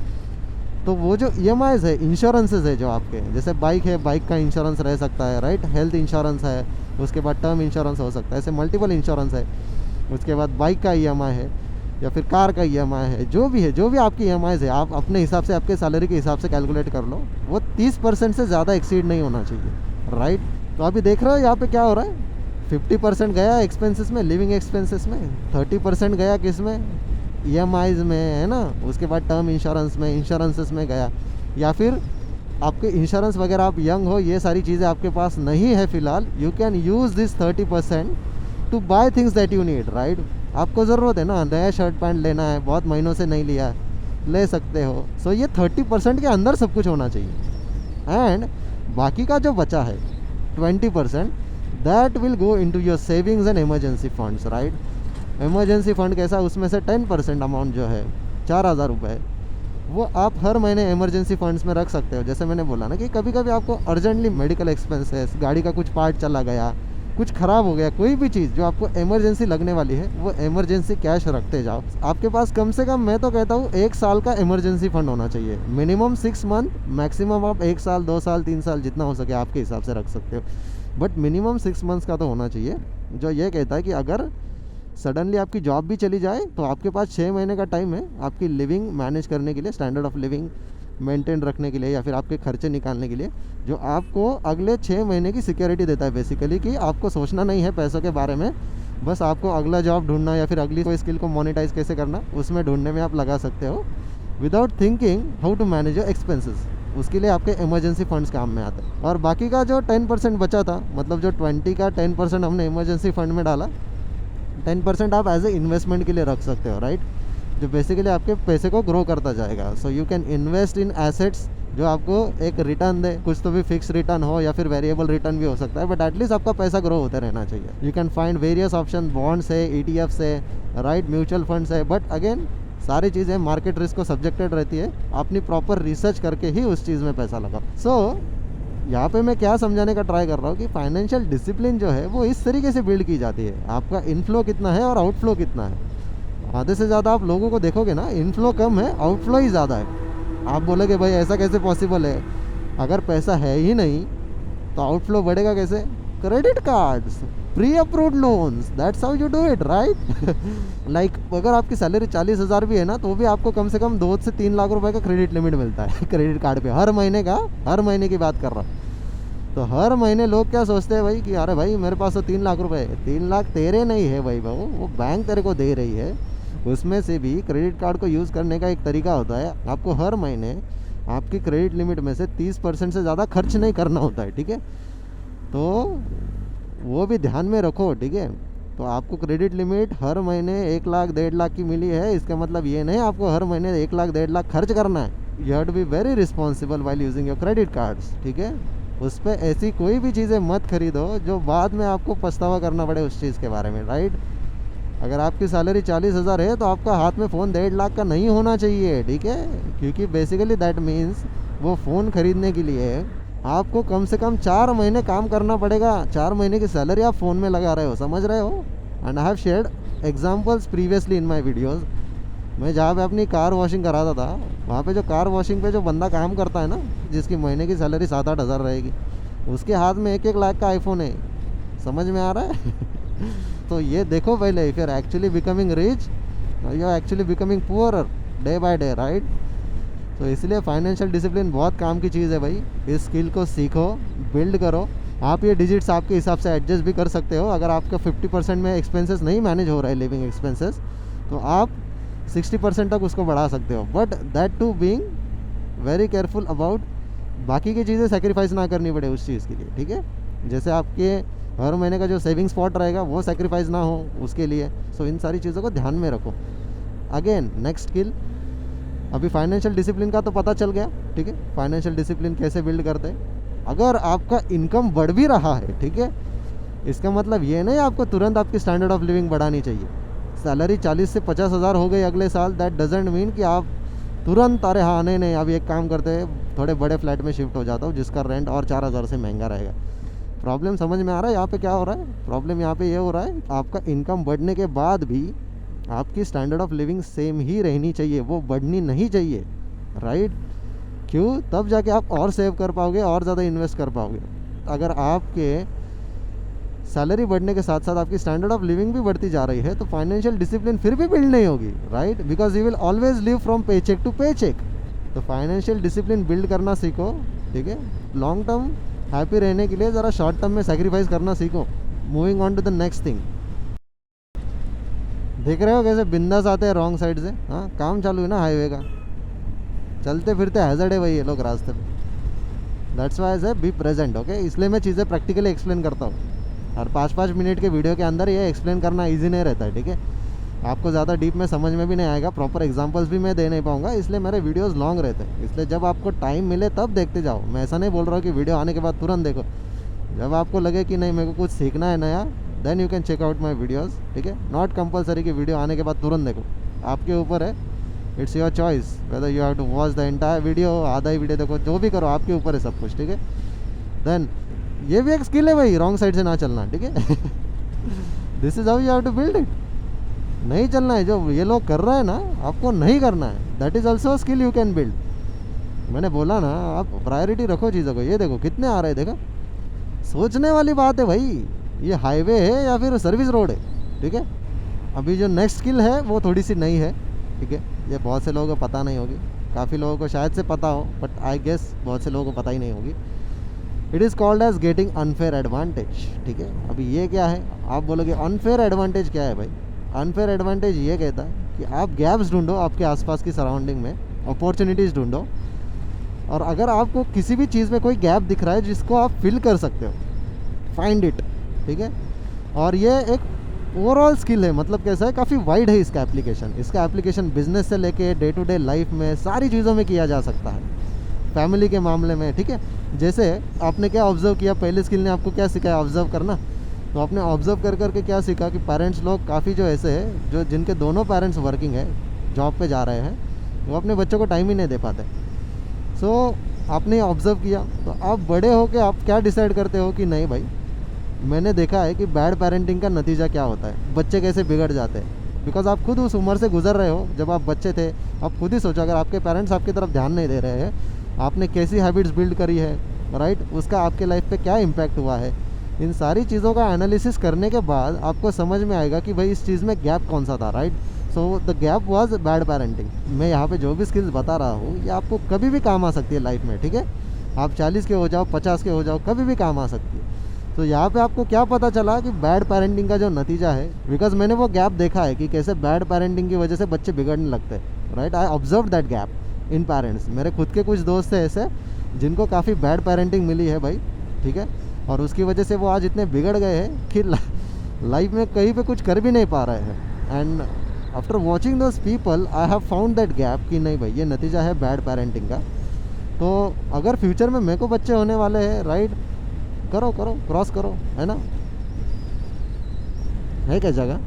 तो वो जो EMIs है, इंश्योरेंसेज है जो आपके, जैसे बाइक है, बाइक का इंश्योरेंस रह सकता है, राइट, हेल्थ इंश्योरेंस है, उसके बाद टर्म इंश्योरेंस हो सकता है, ऐसे मल्टीपल इंश्योरेंस है, उसके बाद बाइक का EMI है या फिर कार का EMI है, जो भी है, जो भी आपकी EMIs है, आप अपने हिसाब से, आपके सैलरी के हिसाब से कैलकुलेट कर लो, वो 30% से ज़्यादा एक्सीड नहीं होना चाहिए, राइट। तो अभी देख रहे हो यहाँ पे क्या हो रहा है, 50% गया एक्सपेंसेस में, लिविंग एक्सपेंसेस में, 30% गया किस में, EMIs में, है ना, उसके बाद टर्म इंश्योरेंस में, इंश्योरेंसेस में गया, या फिर आपके इंश्योरेंस वगैरह, आप यंग हो, ये सारी चीज़ें आपके पास नहीं है फ़िलहाल, you can use this 30% to buy things that you need, right. आपको ज़रूरत है ना, नया शर्ट पैंट लेना है, बहुत महीनों से नहीं लिया है, ले सकते हो। सो ये 30% के अंदर सब कुछ होना चाहिए। एंड बाकी का जो बचा है 20%, that will go into your savings and emergency funds, right. Emergency fund कैसा, उसमें से 10% अमाउंट जो है 4,000 रुपये, वो आप हर महीने इमरजेंसी फंड्स में रख सकते हो। जैसे मैंने बोला ना कि कभी कभी आपको अर्जेंटली मेडिकल एक्सपेंसेस, गाड़ी का कुछ पार्ट चला गया, कुछ ख़राब हो गया, कोई भी चीज़ जो आपको इमरजेंसी लगने वाली है, वो इमरजेंसी कैश रखते जाओ। आपके पास कम से कम, मैं तो कहता हूँ, 1 साल का इमरजेंसी फंड होना चाहिए, मिनिमम 6 मंथ, मैक्सिमम आप 1 साल, 2 साल, 3 साल, जितना हो सके आपके हिसाब से रख सकते हो, बट मिनिमम 6 मंथ्स का तो होना चाहिए, जो ये कहता है कि अगर सडनली आपकी जॉब भी चली जाए तो आपके पास 6 महीने का टाइम है आपकी लिविंग मैनेज करने के लिए, स्टैंडर्ड ऑफ लिविंग मेंटेन रखने के लिए, या फिर आपके खर्चे निकालने के लिए, जो आपको अगले 6 महीने की सिक्योरिटी देता है बेसिकली, कि आपको सोचना नहीं है पैसों के बारे में, बस आपको अगला जॉब ढूंढना या फिर अगली कोई स्किल को मोनेटाइज कैसे करना, उसमें ढूंढने में आप लगा सकते हो without thinking how to manage your expenses. उसके लिए आपके इमरजेंसी फंड्स काम में आते हैं। और बाकी का जो 10% बचा था, मतलब जो 20 का 10% हमने इमरजेंसी फंड में डाला, 10% आप एज ए इन्वेस्टमेंट के लिए रख सकते हो, राइट, जो बेसिकली आपके पैसे को ग्रो करता जाएगा। So you can invest in assets जो आपको एक रिटर्न दे, कुछ तो भी फिक्स रिटर्न हो या फिर वेरिएबल रिटर्न भी हो सकता है, बट एटलीस्ट आपका पैसा ग्रो होते रहना चाहिए। You can find various option, bonds है, ETFs है, राइट, म्यूचुअल फंड्स है, बट अगेन सारी चीज़ें मार्केट रिस्क को सब्जेक्टेड रहती है, अपनी प्रॉपर रिसर्च करके ही उस चीज़ में पैसा लगाओ। सो यहाँ पे मैं क्या समझाने का ट्राई कर रहा हूँ कि फाइनेंशियल डिसिप्लिन जो है वो इस तरीके से बिल्ड की जाती है, आपका इनफ्लो कितना है और आउटफ्लो कितना है। आधे से ज़्यादा आप लोगों को देखोगे ना, इनफ्लो कम है, आउटफ्लो ही ज़्यादा है। आप बोलोगे भाई ऐसा कैसे पॉसिबल है, अगर पैसा है ही नहीं तो आउटफ्लो बढ़ेगा कैसे? Credit cards, pre approved loans, that's how you do it, right. Like अगर आपकी सैलरी 40,000 भी है ना, तो भी आपको कम से कम 2 से 3 लाख रुपए का क्रेडिट लिमिट मिलता है क्रेडिट कार्ड पे, हर महीने का, हर महीने की बात कर रहा हूँ। तो हर महीने लोग क्या सोचते हैं भाई कि अरे भाई मेरे पास तो 3 लाख रुपए है। 3 लाख तेरे नहीं है भाई, वो बैंक तेरे को दे रही है। उसमें से भी क्रेडिट कार्ड को यूज़ करने का एक तरीका होता है, आपको हर महीने आपकी क्रेडिट लिमिट में से 30% से ज़्यादा खर्च नहीं करना होता है, ठीक है। तो वो भी ध्यान में रखो, ठीक है। तो आपको क्रेडिट लिमिट हर महीने 1 लाख 1.5 लाख की मिली है, इसका मतलब ये नहीं आपको हर महीने 1 लाख 1.5 लाख खर्च करना है। You have to be very responsible while using your credit cards, ठीक है। उस पर ऐसी कोई भी चीज़ें मत खरीदो जो बाद में आपको पछतावा करना पड़े उस चीज़ के बारे में, राइट। अगर आपकी सैलरी 40,000 है तो आपका हाथ में फ़ोन 1.5 लाख का नहीं होना चाहिए, ठीक है, क्योंकि बेसिकली दैट मीन्स वो फ़ोन ख़रीदने के लिए आपको कम से कम 4 महीने काम करना पड़ेगा। 4 महीने की सैलरी आप फ़ोन में लगा रहे हो, समझ रहे हो। And I have shared examples previously in my videos. मैं जहाँ पे अपनी कार वॉशिंग कराता था, वहाँ पे जो कार वॉशिंग पे जो बंदा काम करता है ना, जिसकी महीने की सैलरी 7-8 हज़ार रहेगी, उसके हाथ में 1-1 लाख का आईफोन है, समझ में आ रहा है। तो ये देखो पहले, if you are actually becoming rich, you are actually becoming poorer day by day, right. तो इसलिए फाइनेंशियल डिसिप्लिन बहुत काम की चीज़ है भाई। इस स्किल को सीखो, बिल्ड करो। आप ये डिजिट्स आपके हिसाब से एडजस्ट भी कर सकते हो। अगर आपका 50% में एक्सपेंसेस नहीं मैनेज हो रहा है, लिविंग एक्सपेंसेस, तो आप 60% तक उसको बढ़ा सकते हो, but that too being very careful about बाकी की चीज़ें सेक्रीफाइस ना करनी पड़े उस चीज़ के लिए, ठीक है। जैसे आपके हर महीने का जो सेविंग स्पॉट रहेगा वो सेक्रीफाइस ना हो उसके लिए। सो इन सारी चीज़ों को ध्यान में रखो। अगेन नेक्स्ट स्किल, अभी फाइनेंशियल डिसिप्लिन का तो पता चल गया, ठीक है, फाइनेंशियल डिसिप्लिन कैसे बिल्ड करते हैं। अगर आपका इनकम बढ़ भी रहा है, ठीक है, इसका मतलब ये नहीं आपको तुरंत आपकी स्टैंडर्ड ऑफ लिविंग बढ़ानी चाहिए। सैलरी 40 से 50 हज़ार हो गई अगले साल, दैट डजेंट मीन कि आप तुरंत अरे हाँ नहीं अभी एक काम करते हैं थोड़े बड़े फ्लैट में शिफ्ट हो जाता हूँ जिसका रेंट और 4,000 से महंगा रहेगा। प्रॉब्लम समझ में आ रहा है यहाँ पे क्या हो रहा है? प्रॉब्लम यहाँ पे ये हो रहा है आपका इनकम बढ़ने के बाद भी आपकी स्टैंडर्ड ऑफ लिविंग सेम ही रहनी चाहिए, वो बढ़नी नहीं चाहिए, राइट। क्यों? तब जाके आप और सेव कर पाओगे और ज़्यादा इन्वेस्ट कर पाओगे। अगर आपके सैलरी बढ़ने के साथ साथ आपकी स्टैंडर्ड ऑफ लिविंग भी बढ़ती जा रही है तो फाइनेंशियल डिसिप्लिन फिर भी बिल्ड नहीं होगी, right, because you will always live from पे चेक टू पे चेक। तो फाइनेंशियल डिसिप्लिन बिल्ड करना सीखो, ठीक है। लॉन्ग टर्म हैप्पी रहने के लिए ज़रा शॉर्ट टर्म में सेक्रीफाइस करना सीखो। Moving on to the next thing. देख रहे हो कैसे बिंदास आते हैं रॉन्ग साइड से? हाँ, काम चालू है ना हाईवे का, चलते फिरते हैजर्ड है भाई ये लोग रास्ते में। दैट्स वाई से बी प्रेजेंट, ओके। इसलिए मैं चीज़ें प्रैक्टिकली एक्सप्लेन करता हूँ और 5-5 मिनट के वीडियो के अंदर ये एक्सप्लेन करना ईजी नहीं रहता है, ठीक है। आपको ज़्यादा डीप में समझ में भी नहीं आएगा, प्रॉपर एग्जांपल्स भी मैं दे नहीं पाऊँगा, इसलिए मेरे वीडियोस लॉन्ग रहते हैं। इसलिए जब आपको टाइम मिले तब देखते जाओ। मैं ऐसा नहीं बोल रहा हूँ कि वीडियो आने के बाद तुरंत देखो। जब आपको लगे कि नहीं मेरे को कुछ सीखना है नया, then you can check out my videos, ठीक है। नॉट कंपलसरी कि वीडियो आने के बाद तुरंत देखो, आपके ऊपर है, it's your choice whether you have to watch the entire video, आधा ही वीडियो देखो, जो भी करो आपके ऊपर है सब कुछ, ठीक है। देन ये भी एक स्किल है भाई, रॉन्ग साइड से ना चलना, ठीक है। This is how you have to build it. नहीं चलना है, जो ये लोग कर रहे हैं ना आपको नहीं करना है, that is also skill you can build. मैंने बोला ना आप प्रायोरिटी रखो चीज़ों को। ये देखो कितने आ रहे हैं, देखो, सोचने वाली बात है भाई, ये हाईवे है या फिर सर्विस रोड है, ठीक है। अभी जो नेक्स्ट स्किल है वो थोड़ी सी नई है, ठीक है। ये बहुत से लोगों को पता नहीं होगी, काफ़ी लोगों को शायद से पता हो, बट आई गेस बहुत से लोगों को पता ही नहीं होगी। It is called as getting unfair advantage, ठीक है। अभी ये क्या है? आप बोलोगे अनफेयर एडवांटेज क्या है भाई? अनफेयर एडवांटेज ये कहता है कि आप गैप्स ढूंढो आपके आसपास की सराउंडिंग में, अपॉर्चुनिटीज़ ढूंढो, और अगर आपको किसी भी चीज़ में कोई गैप दिख रहा है जिसको आप फिल कर सकते हो, फाइंड इट, ठीक है। और ये एक ओवरऑल स्किल है, मतलब कैसा है, काफ़ी वाइड है इसका एप्लीकेशन। इसका एप्लीकेशन बिजनेस से लेके डे टू डे लाइफ में सारी चीज़ों में किया जा सकता है, फैमिली के मामले में, ठीक है। जैसे आपने क्या ऑब्जर्व किया, पहले स्किल ने आपको क्या सिखाया? ऑब्जर्व करना। तो आपने ऑब्जर्व कर करके क्या सीखा कि पेरेंट्स लोग काफ़ी जो ऐसे हैं जो जिनके दोनों पेरेंट्स वर्किंग है, जॉब पे जा रहे हैं, वो अपने बच्चों को टाइम ही नहीं दे पाते। सो आपने ऑब्जर्व किया, तो आप बड़े हो के आप क्या डिसाइड करते हो कि नहीं भाई, मैंने देखा है कि बैड पेरेंटिंग का नतीजा क्या होता है, बच्चे कैसे बिगड़ जाते हैं। बिकॉज आप खुद उस उम्र से गुजर रहे हो, जब आप बच्चे थे। आप खुद ही सोचो, अगर आपके पेरेंट्स आपकी तरफ ध्यान नहीं दे रहे हैं, आपने कैसी हैबिट्स बिल्ड करी है, राइट, उसका आपके लाइफ पे क्या इम्पैक्ट हुआ है। इन सारी चीज़ों का एनालिसिस करने के बाद आपको समझ में आएगा कि भाई इस चीज़ में गैप कौन सा था, right. So the gap was bad parenting. मैं यहाँ पे जो भी स्किल्स बता रहा हूँ ये आपको कभी भी काम आ सकती है लाइफ में, ठीक है। आप 40 के हो जाओ, 50 के हो जाओ, कभी भी काम आ सकती है। तो यहाँ पे आपको क्या पता चला कि बैड पेरेंटिंग का जो नतीजा है, बिकॉज मैंने वो गैप देखा है कि कैसे बैड पेरेंटिंग की वजह से बच्चे बिगड़ने लगते हैं, right. I observe that gap in parents. मेरे खुद के कुछ दोस्त हैं ऐसे जिनको काफ़ी बैड पेरेंटिंग मिली है भाई, ठीक है, और उसकी वजह से वो आज इतने बिगड़ गए हैं कि लाइफ में कहीं पे कुछ कर भी नहीं पा रहे हैं। And after watching those people I have found that gap कि नहीं भाई ये नतीजा है बैड पेरेंटिंग का। तो अगर फ्यूचर में मेरे को बच्चे होने वाले हैं, राइट, करो क्रॉस करो, है ना, है क्या जगह,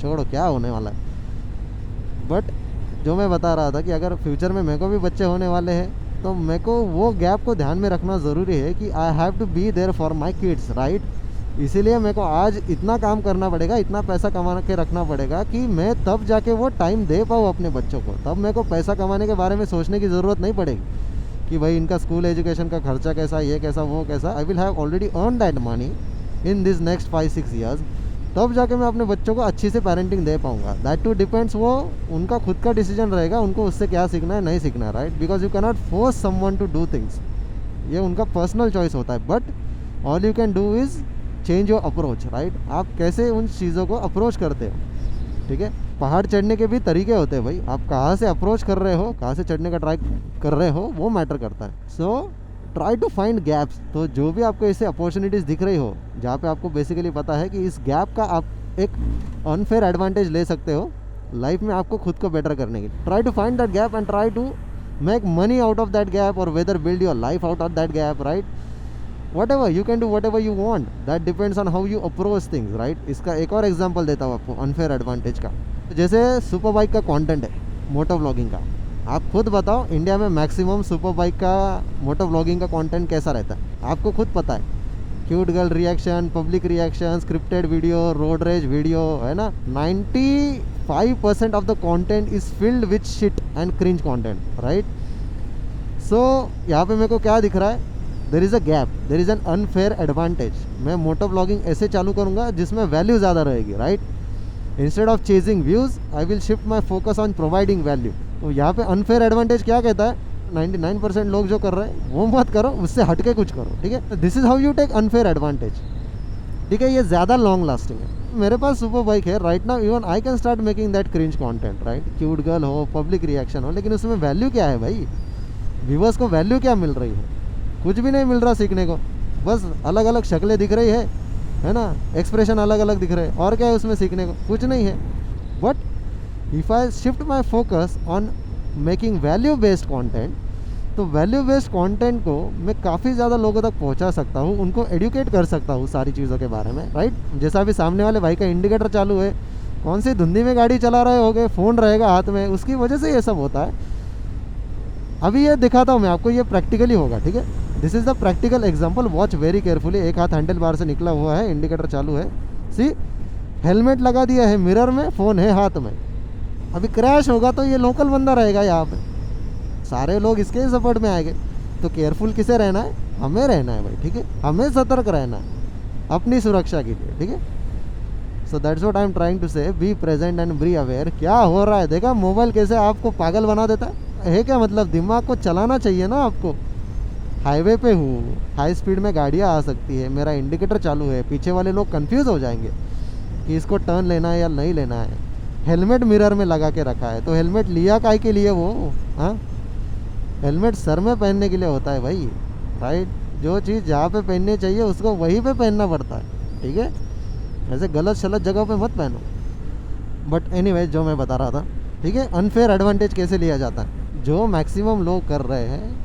छोड़ो क्या होने वाला है। बट जो मैं बता रहा था कि अगर फ्यूचर में मेरे को भी बच्चे होने वाले हैं तो मेरे को वो गैप को ध्यान में रखना ज़रूरी है कि I have to be there for my kids, right. इसीलिए मेरे को आज इतना काम करना पड़ेगा, इतना पैसा कमा के रखना पड़ेगा कि मैं तब जाके वो टाइम दे पाऊँ अपने बच्चों को। तब मेरे को पैसा कमाने के बारे में सोचने की ज़रूरत नहीं पड़ेगी कि भाई इनका स्कूल एजुकेशन का खर्चा कैसा, ये कैसा, वो कैसा। आई will have already earn that money in this next 5-6 years. तब जाके मैं अपने बच्चों को अच्छी से पेरेंटिंग दे पाऊँगा। दैट टू डिपेंड्स, वो उनका खुद का डिसीजन रहेगा, उनको उससे क्या सीखना है, नहीं सीखना है, right. Because you cannot force someone to do things, ये उनका पर्सनल चॉइस होता है। But all you can do is change your approach, right. आप कैसे उन चीज़ों को अप्रोच करते हो, ठीक है। पहाड़ चढ़ने के भी तरीके होते हैं भाई, आप कहाँ से अप्रोच कर रहे हो, कहाँ से चढ़ने का ट्राई कर रहे हो, वो मैटर करता है। So try to find gaps. तो जो भी आपको ऐसे अपॉर्चुनिटीज़ दिख रही हो जहाँ पे आपको बेसिकली पता है कि इस गैप का आप एक अनफेयर एडवांटेज ले सकते हो लाइफ में आपको खुद को बेटर करने के लिए, try to find that gap and try to make money out of that gap और whether build your life out of that gap, right. whatever you can do whatever you want, that depends on how you approach things, right। इसका एक और example देता हूँ आपको unfair advantage का। जैसे super bike का कंटेंट है मोटो व्लॉगिंग का, आप खुद बताओ इंडिया में मैक्सिमम सुपर बाइक का मोटो व्लॉगिंग का कंटेंट कैसा रहता है, आपको खुद पता है। Cute girl reaction, public reaction, scripted video, road rage video, है ना। 95% of the content is filled with shit and cringe content, right. So यहाँ पे मेरे को क्या दिख रहा है, there is a gap, there is an unfair advantage. मैं मोटो ब्लॉगिंग ऐसे चालू करूँगा जिसमें वैल्यू ज़्यादा रहेगी, right. Instead of chasing views I will shift my focus on providing value. तो यहाँ पे अनफेयर एडवांटेज क्या कहता है, 99% लोग जो कर रहे हैं वो मत करो, उससे हट के कुछ करो, ठीक है। This is how you take unfair advantage, ठीक है। ये ज़्यादा लॉन्ग लास्टिंग है। मेरे पास सुपर बाइक है right now, even I can start making that cringe content, right. Cute girl हो, पब्लिक रिएक्शन हो, लेकिन उसमें वैल्यू क्या है भाई, व्यूवर्स को वैल्यू क्या मिल रही है, कुछ भी नहीं मिल रहा सीखने को, बस अलग अलग शक्लें दिख रही है ना, एक्सप्रेशन अलग अलग दिख रहे हैं, और क्या है उसमें सीखने को, कुछ नहीं है। But if I shift my focus on making value based content, तो वैल्यू बेस्ड कंटेंट को मैं काफ़ी ज़्यादा लोगों तक पहुंचा सकता हूं, उनको एडुकेट कर सकता हूं सारी चीज़ों के बारे में, राइट। जैसा अभी सामने वाले भाई का इंडिकेटर चालू है, कौन सी धुंधी में गाड़ी चला रहे होगे, फ़ोन रहेगा हाथ में, उसकी वजह से ये सब होता है। अभी ये दिखाता हूँ मैं आपको, ये प्रैक्टिकली होगा, ठीक है। This is the practical example, watch very carefully. एक हाथ हैंडल बार से निकला हुआ है, इंडिकेटर चालू है, सी हेलमेट लगा दिया है मिरर में, फ़ोन है हाथ में। अभी क्रैश होगा तो ये लोकल बंदा रहेगा यहाँ पे, सारे लोग इसके ही सपोर्ट में आएंगे। तो केयरफुल किसे रहना है, हमें रहना है भाई, ठीक है। हमें सतर्क रहना है अपनी सुरक्षा के लिए, ठीक है। So that's what I am trying to say, be present and be aware. क्या हो रहा है, देखा मोबाइल कैसे आपको पागल बना देता है क्या, मतलब दिमाग को चलाना चाहिए ना आपको। हाईवे पे हूँ, हाई स्पीड में गाड़ियाँ आ सकती है, मेरा इंडिकेटर चालू है, पीछे वाले लोग कंफ्यूज हो जाएंगे कि इसको टर्न लेना है या नहीं लेना है। हेलमेट मिरर में लगा के रखा है, तो हेलमेट लिया काहे के लिए वो, हाँ। हेलमेट सर में पहनने के लिए होता है भाई, राइट। जो चीज़ जहाँ पे पहननी चाहिए उसको वहीं पे पहनना पड़ता है, ठीक है। ऐसे गलत शलत जगह पे मत पहनो। बट एनीवेज जो मैं बता रहा था, ठीक है, अनफेयर एडवांटेज कैसे लिया जाता है, जो मैक्सिमम लोग कर रहे हैं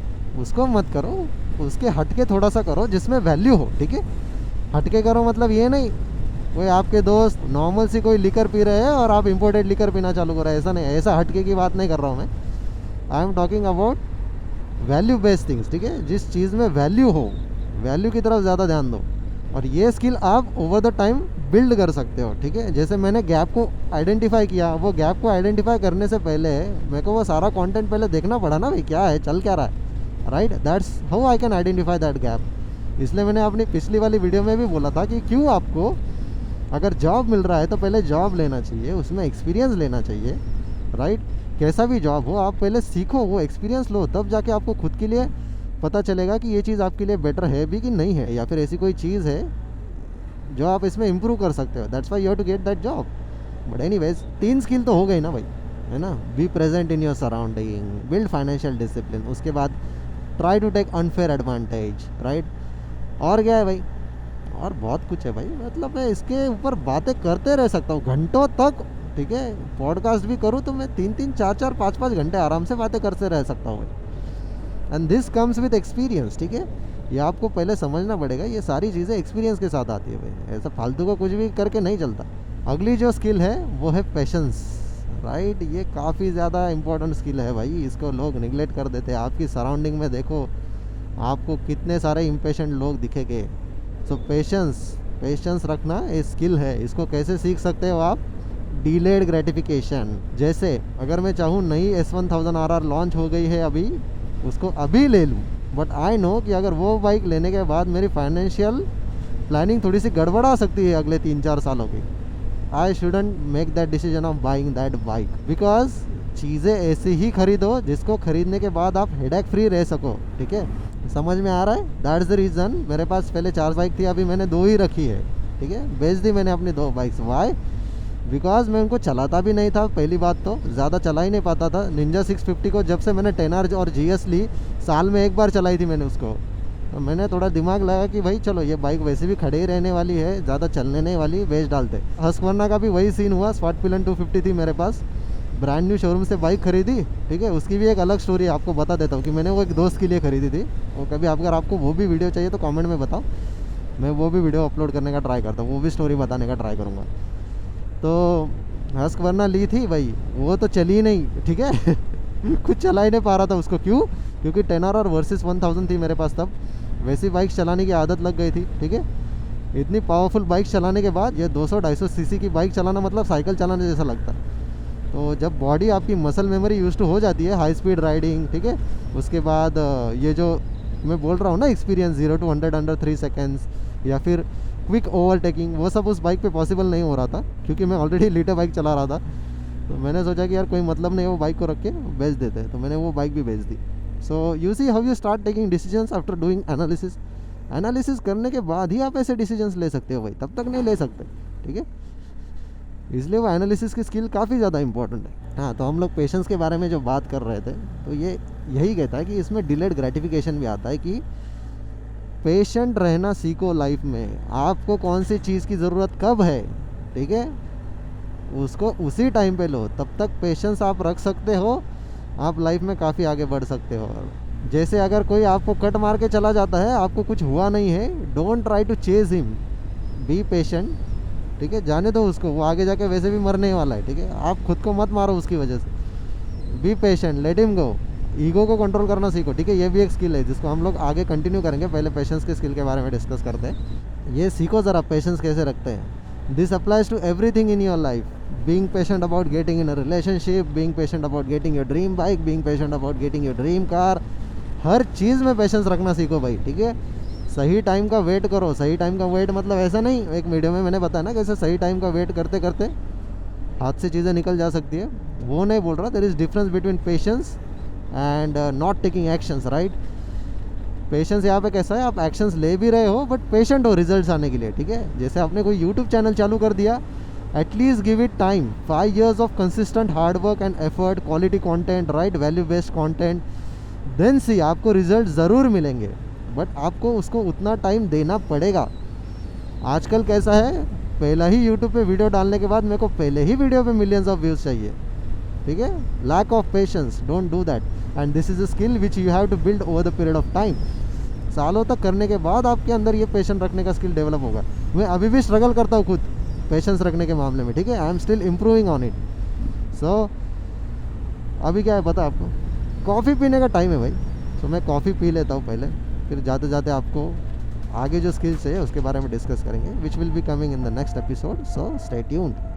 उसको मत करो, उसके हटके थोड़ा सा करो जिसमें वैल्यू हो, ठीक है। हटके करो मतलब ये नहीं कोई आपके दोस्त नॉर्मल सी कोई लिकर पी रहे हैं और आप इंपोर्टेड लिकर पीना चालू कर रहे हैं, ऐसा नहीं, ऐसा हटके की बात नहीं कर रहा हूँ मैं। आई am talking about value based things, ठीक है। जिस चीज़ में वैल्यू हो, वैल्यू की तरफ ज़्यादा ध्यान दो, और ये स्किल आप ओवर द टाइम बिल्ड कर सकते हो, ठीक है। जैसे मैंने गैप को आइडेंटिफाई किया, वो गैप को आइडेंटिफाई करने से पहले मेरे को वो सारा कंटेंट पहले देखना पड़ा ना भाई, क्या है, चल क्या रहा है, right. That's how I can identify that gap. इसलिए मैंने अपनी पिछली वाली वीडियो में भी बोला था कि क्यों आपको अगर जॉब मिल रहा है तो पहले जॉब लेना चाहिए, उसमें एक्सपीरियंस लेना चाहिए, राइट। कैसा भी जॉब हो, आप पहले सीखो, वो एक्सपीरियंस लो, तब जाके आपको खुद के लिए पता चलेगा कि ये चीज़ आपके लिए बेटर है भी कि नहीं है, या फिर ऐसी कोई चीज़ है जो आप इसमें इम्प्रूव कर सकते हो। That's why you have to get that job. But anyways 3 skill तो हो गई ना भाई, है ना। Be present in your surrounding, build financial discipline, उसके बाद try to take unfair advantage, right. और क्या है भाई, और बहुत कुछ है भाई, मतलब मैं इसके ऊपर बातें करते रह सकता हूँ घंटों तक, ठीक है। पॉडकास्ट भी करूँ तो मैं 3-3, 4-4, 5-5 घंटे आराम से बातें करते रह सकता हूँ। And this comes with experience, ठीक है। ये आपको पहले समझना पड़ेगा, ये सारी चीज़ें एक्सपीरियंस के साथ आती है भाई, ऐसा फालतू का कुछ भी करके नहीं चलता। अगली जो स्किल है वो है पेशेंस, राइट। ये काफ़ी ज़्यादा इंपॉर्टेंट स्किल है भाई, इसको लोग निगलेक्ट कर देते हैं। आपकी सराउंडिंग में देखो, आपको कितने सारे इम्पेशेंट लोग दिखेंगे। सो पेशेंस रखना एक स्किल है। इसको कैसे सीख सकते हो आप, डिलेड ग्रेटिफिकेशन। जैसे अगर मैं चाहूँ नई S1000 RR लॉन्च हो गई है अभी, उसको अभी ले लूँ, बट आई नो कि अगर वो बाइक लेने के बाद मेरी फाइनेंशियल प्लानिंग थोड़ी सी गड़बड़ा सकती है अगले 3-4 सालों की, I shouldn't make that decision of buying that bike, because चीज़ें ऐसी ही खरीदो जिसको खरीदने के बाद आप हेडेक फ्री रह सको, ठीक है। समझ में आ रहा है, दैट्स द रीज़न। मेरे पास पहले 4 बाइक थी, अभी मैंने 2 ही रखी है, ठीक है। बेच दी मैंने अपनी 2 बाइक्स। वाई, बिकॉज मैं उनको चलाता भी नहीं था, पहली बात तो ज़्यादा चला ही नहीं पाता था। निंजा 650 को जब से मैंने 10R और GS ली, साल में एक बार चलाई थी मैंने उसको। तो मैंने थोड़ा दिमाग लगा कि भाई चलो ये बाइक वैसे भी खड़े ही रहने वाली है, ज़्यादा चलने नहीं वाली, बेच डालते। हस्कवर्ना का भी वही सीन हुआ। स्पॉट पिलन 250 थी मेरे पास, ब्रांड न्यू शोरूम से बाइक खरीदी, ठीक है। उसकी भी एक अलग स्टोरी आपको बता देता हूँ कि मैंने वो एक दोस्त के लिए खरीदी थी। और कभी अगर आपको वो भी वीडियो चाहिए तो कमेंट में बताओ, मैं वो भी वीडियो अपलोड करने का ट्राई करता हूँ, वो भी स्टोरी बताने का ट्राई करूँगा। तो हस्कवर्ना ली थी भाई, वो तो चली नहीं, ठीक है। कुछ चला ही नहीं पा रहा था उसको। क्यों? क्योंकि 10R और वर्सेस 1000 थी मेरे पास तब। वैसी बाइक चलाने की आदत लग गई थी, ठीक है। इतनी पावरफुल बाइक चलाने के बाद ये 200-250 सीसी की बाइक चलाना मतलब साइकिल चलाने जैसा लगता है। तो जब बॉडी आपकी मसल मेमोरी यूज टू हो जाती है, हाई स्पीड राइडिंग, ठीक है, उसके बाद ये जो मैं बोल रहा हूँ ना एक्सपीरियंस 0 to 100 अंडर 3 सेकेंड्स, या फिर क्विक ओवरटेकिंग, वो सब उस बाइक पे पॉसिबल नहीं हो रहा था क्योंकि मैं ऑलरेडी लीटर बाइक चला रहा था। तो मैंने सोचा कि यार कोई मतलब नहीं है, वो बाइक को रख के बेच देते हैं। तो मैंने वो बाइक भी बेच दी। So you see how you start taking decisions after doing analysis करने के बाद ही आप ऐसे डिसीजंस ले सकते हो भाई, तब तक नहीं ले सकते, ठीक है। इसलिए वो एनालिसिस की स्किल काफ़ी ज़्यादा इंपॉर्टेंट है। हाँ, तो हम लोग पेशेंस के बारे में जो बात कर रहे थे, तो ये यही कहता है कि इसमें डिलेड ग्रेटिफिकेशन भी आता है कि पेशेंट रहना सीखो लाइफ में। आपको कौन सी चीज़ की ज़रूरत कब है, ठीक है, उसको उसी टाइम पे लो। तब तक पेशेंस आप रख सकते हो, आप लाइफ में काफ़ी आगे बढ़ सकते हो। जैसे अगर कोई आपको कट मार के चला जाता है, आपको कुछ हुआ नहीं है, don't try to chase him, be patient, ठीक है। जाने दो उसको, वो आगे जाके वैसे भी मरने वाला है, ठीक है। आप खुद को मत मारो उसकी वजह से। Be patient, let him go. Ego को कंट्रोल करना सीखो, ठीक है। ये भी एक स्किल है जिसको हम लोग आगे कंटिन्यू करेंगे। पहले पेशेंस के स्किल के बारे में डिस्कस करते हैं। ये सीखो ज़रा, पेशेंस कैसे रखते हैं। This applies to everything in your life. Being patient about getting in a relationship, being patient about getting your dream bike, being patient about getting your dream car. हर चीज़ में पेशेंस रखना सीखो भाई, ठीक है। सही टाइम का वेट करो। सही टाइम का वेट मतलब ऐसा नहीं, एक वीडियो में मैंने बताया ना कैसे सही टाइम का वेट करते करते हाथ से चीज़ें निकल जा सकती है, वो नहीं बोल रहा। There is difference between patience and not taking actions, right. Patience यहाँ पे कैसा है, आप एक्शंस ले भी रहे हो बट पेशेंट हो रिजल्ट्स आने के लिए, ठीक है। जैसे आपने कोई यूट्यूब चैनल चालू कर दिया, at least give it time, 5 years of consistent hard work and effort, quality content, right, value based content, then see आपको रिजल्ट ज़रूर मिलेंगे। बट आपको उसको उतना टाइम देना पड़ेगा। आजकल कैसा है, पहला ही यूट्यूब पे वीडियो डालने के बाद मेरे को पहले ही वीडियो पे मिलियंस ऑफ व्यूज़ चाहिए, ठीक है। Lack of patience, don't do that, and this is a skill which you have to build over the period of time. सालों तक करने के बाद आपके अंदर ये पेशेंस रखने का स्किल डेवलप होगा। मैं अभी भी स्ट्रगल करता हूँ खुद पेशेंस रखने के मामले में, ठीक है। I am still improving on it. So अभी क्या है पता आपको, कॉफ़ी पीने का टाइम है भाई। सो मैं कॉफ़ी पी लेता हूँ पहले, फिर जाते जाते आपको आगे जो स्किल्स है उसके बारे में डिस्कस करेंगे, which will be coming in the next episode. So stay tuned.